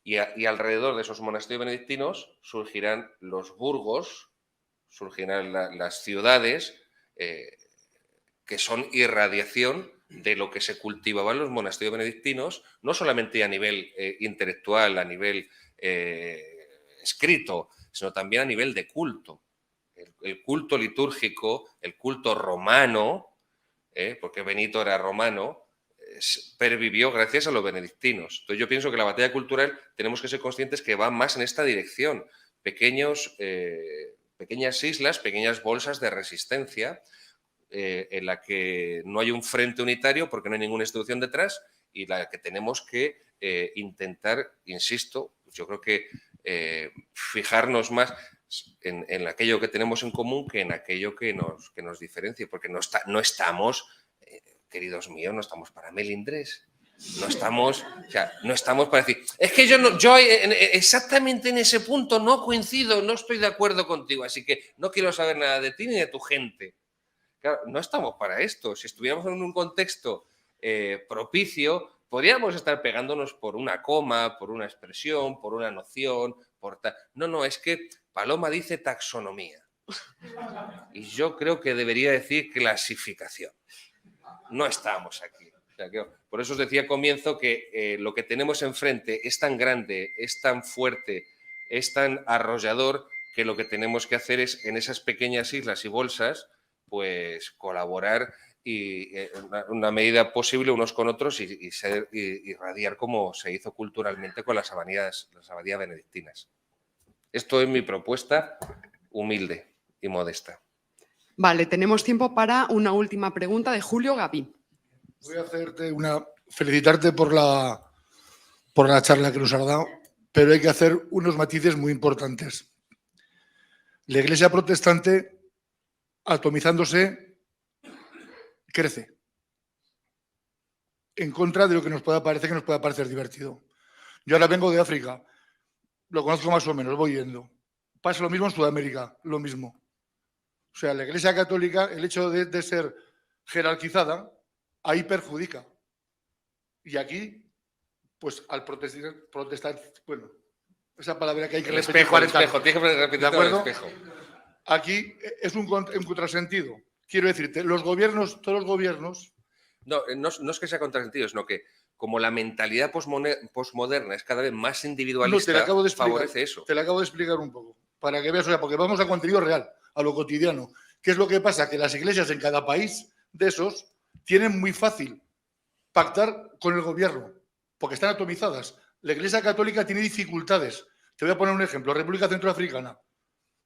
Y alrededor de esos monasterios benedictinos surgirán los burgos, surgirán las ciudades que son irradiación de lo que se cultivaba en los monasterios benedictinos, no solamente a nivel intelectual, a nivel escrito, sino también a nivel de culto. El culto litúrgico, el culto romano, porque Benito era romano, pervivió gracias a los benedictinos. Entonces yo pienso que la batalla cultural tenemos que ser conscientes que va más en esta dirección. Pequeñas islas, pequeñas bolsas de resistencia en la que no hay un frente unitario porque no hay ninguna institución detrás y la que tenemos que intentar, insisto, yo creo que fijarnos más en aquello que tenemos en común que en aquello que nos diferencie, porque no estamos... Queridos míos, no estamos para melindres, no estamos para decir, es que yo exactamente en ese punto no coincido, no estoy de acuerdo contigo, así que no quiero saber nada de ti ni de tu gente. Claro, no estamos para esto. Si estuviéramos en un contexto propicio, podríamos estar pegándonos por una coma, por una expresión, por una noción, No, es que Paloma dice taxonomía y yo creo que debería decir clasificación. No estamos aquí. O sea, por eso os decía al comienzo que lo que tenemos enfrente es tan grande, es tan fuerte, es tan arrollador que lo que tenemos que hacer es en esas pequeñas islas y bolsas pues colaborar y en una medida posible unos con otros y irradiar como se hizo culturalmente con las abadías benedictinas. Esto es mi propuesta humilde. y modesta. Vale, tenemos tiempo para una última pregunta de Julio Gaví. Voy a felicitarte por la charla que nos has dado, pero hay que hacer unos matices muy importantes. La Iglesia protestante, atomizándose, crece en contra de lo que nos pueda parecer divertido. Yo ahora vengo de África, lo conozco más o menos, voy yendo. Pasa lo mismo en Sudamérica, lo mismo. O sea, la Iglesia Católica, el hecho de ser jerarquizada, ahí perjudica. Y aquí, pues al protestar, bueno, esa palabra que hay que repetir. Espejo, tienes que repetir ¿De acuerdo? espejo. Aquí es un contrasentido. Quiero decirte, todos los gobiernos. No es que sea contrasentido, sino que como la mentalidad posmoderna es cada vez más individualista, favorece eso. Te lo acabo de explicar un poco, para que veas, o sea, porque vamos a contenido real, a lo cotidiano. ¿Qué es lo que pasa? Que las iglesias en cada país de esos tienen muy fácil pactar con el gobierno, porque están atomizadas. La Iglesia Católica tiene dificultades. Te voy a poner un ejemplo. República Centroafricana.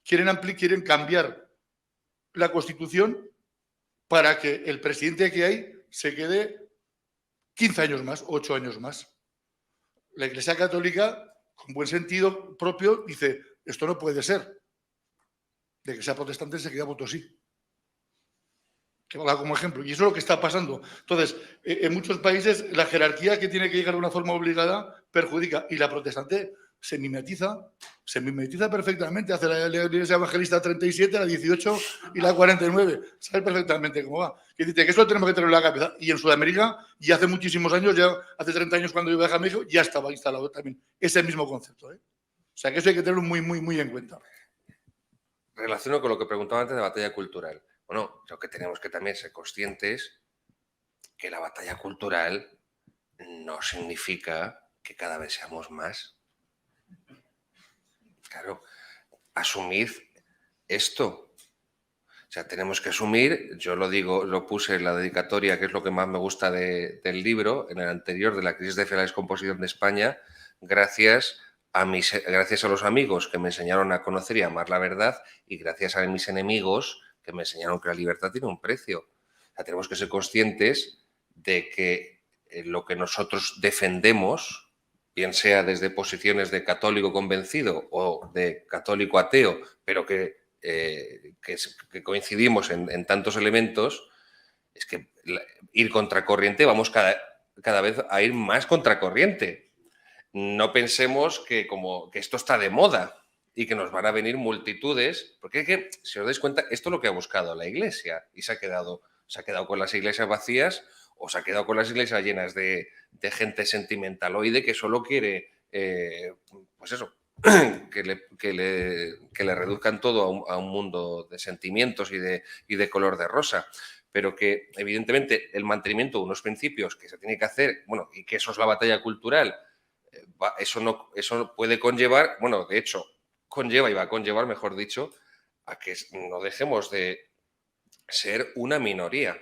Quieren cambiar la Constitución para que el presidente que hay se quede 15 años más, 8 años más. La Iglesia Católica, con buen sentido propio, dice, esto no puede ser. De que sea protestante se queda Potosí. Que valga como ejemplo. Y eso es lo que está pasando. Entonces, en muchos países la jerarquía que tiene que llegar de una forma obligada perjudica. Y la protestante se mimetiza perfectamente. Hace la Iglesia Evangelista 37, la 18 y la 49. Sabe perfectamente cómo va. Que dice que eso lo tenemos que tener en la cabeza. Y en Sudamérica, y hace muchísimos años, ya hace 30 años cuando yo viajé a México, ya estaba instalado también ese mismo concepto. O sea que eso hay que tenerlo muy, muy, muy en cuenta. Relaciono con lo que preguntaba antes de batalla cultural. Bueno, lo que tenemos que también ser conscientes que la batalla cultural no significa que cada vez seamos más. Claro, asumid esto. O sea, tenemos que asumir, yo lo digo, lo puse en la dedicatoria, que es lo que más me gusta del libro, en el anterior, de la crisis de fe y la descomposición de España, gracias a los amigos que me enseñaron a conocer y amar la verdad y gracias a mis enemigos que me enseñaron que la libertad tiene un precio. O sea, tenemos que ser conscientes de que lo que nosotros defendemos, bien sea desde posiciones de católico convencido o de católico ateo, pero que coincidimos en tantos elementos, es que ir contracorriente, vamos cada vez a ir más contracorriente. No pensemos que esto está de moda y que nos van a venir multitudes, porque es que, si os dais cuenta, esto es lo que ha buscado la Iglesia y se ha quedado con las iglesias vacías o se ha quedado con las iglesias llenas de gente sentimentaloide que solo quiere, pues eso, que le reduzcan todo a un mundo de sentimientos y de color de rosa. Pero que, evidentemente, el mantenimiento de unos principios que se tiene que hacer, bueno, y que eso es la batalla cultural, eso puede conllevar, bueno, de hecho, conlleva y va a conllevar, mejor dicho, a que no dejemos de ser una minoría.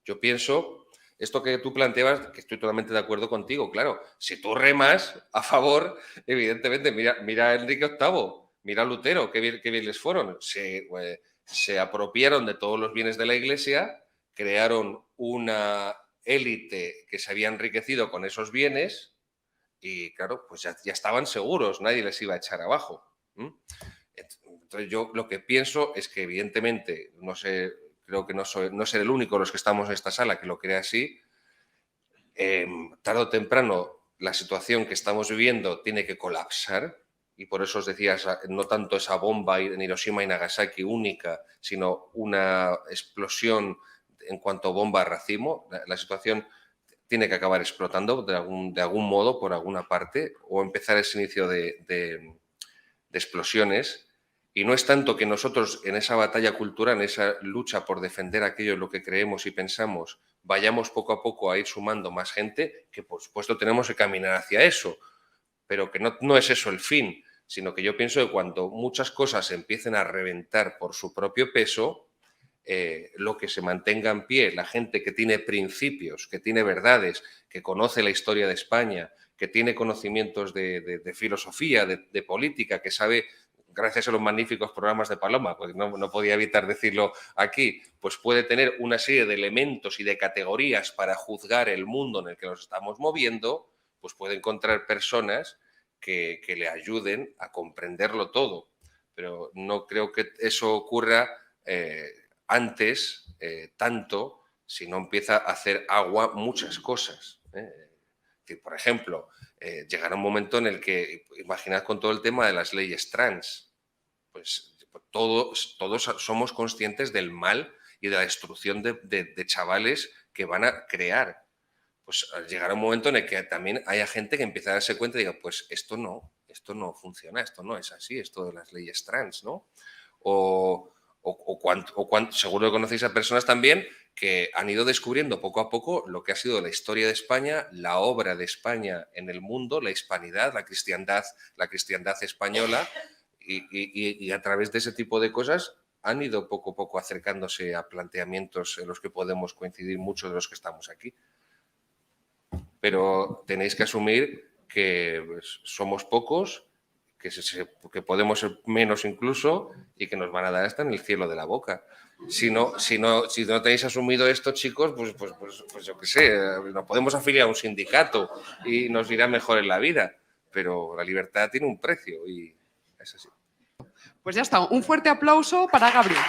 Yo pienso, esto que tú planteabas, que estoy totalmente de acuerdo contigo, claro, si tú remas a favor, evidentemente, mira a Enrique VIII, mira a Lutero, qué bien les fueron. Se apropiaron de todos los bienes de la Iglesia, crearon una élite que se había enriquecido con esos bienes y, claro, pues ya estaban seguros, nadie les iba a echar abajo. Entonces, yo lo que pienso es que, evidentemente, no sé, creo que no seré el único de los que estamos en esta sala que lo cree así. Tarde o temprano, la situación que estamos viviendo tiene que colapsar y por eso os decía, no tanto esa bomba en Hiroshima y Nagasaki única, sino una explosión en cuanto a bomba a racimo. La situación tiene que acabar explotando de algún modo, por alguna parte, o empezar ese inicio de explosiones. Y no es tanto que nosotros en esa batalla cultural, en esa lucha por defender aquello en lo que creemos y pensamos, vayamos poco a poco a ir sumando más gente, que por supuesto tenemos que caminar hacia eso, pero que no es eso el fin, sino que yo pienso que cuando muchas cosas empiecen a reventar por su propio peso, lo que se mantenga en pie, la gente que tiene principios, que tiene verdades, que conoce la historia de España, que tiene conocimientos de filosofía, de política, que sabe gracias a los magníficos programas de Paloma, pues no podía evitar decirlo aquí, pues puede tener una serie de elementos y de categorías para juzgar el mundo en el que nos estamos moviendo, pues puede encontrar personas que le ayuden a comprenderlo todo. Pero no creo que eso ocurra antes tanto si no empieza a hacer agua muchas cosas. Por ejemplo, llegará un momento en el que, imaginad con todo el tema de las leyes trans, pues todos somos conscientes del mal y de la destrucción de chavales que van a crear. Pues llegará un momento en el que también haya gente que empiece a darse cuenta y diga, pues esto no funciona, esto no es así, esto de las leyes trans, ¿no? Seguro que conocéis a personas también que han ido descubriendo poco a poco lo que ha sido la historia de España, la obra de España en el mundo, la hispanidad, la cristiandad española, y a través de ese tipo de cosas han ido poco a poco acercándose a planteamientos en los que podemos coincidir muchos de los que estamos aquí. Pero tenéis que asumir que pues, somos pocos, que podemos ser menos incluso y que nos van a dar hasta en el cielo de la boca. Si no tenéis asumido esto, chicos, pues yo qué sé, nos podemos afiliar a un sindicato y nos irá mejor en la vida, pero la libertad tiene un precio y es así. Pues ya está, un fuerte aplauso para Gabriel.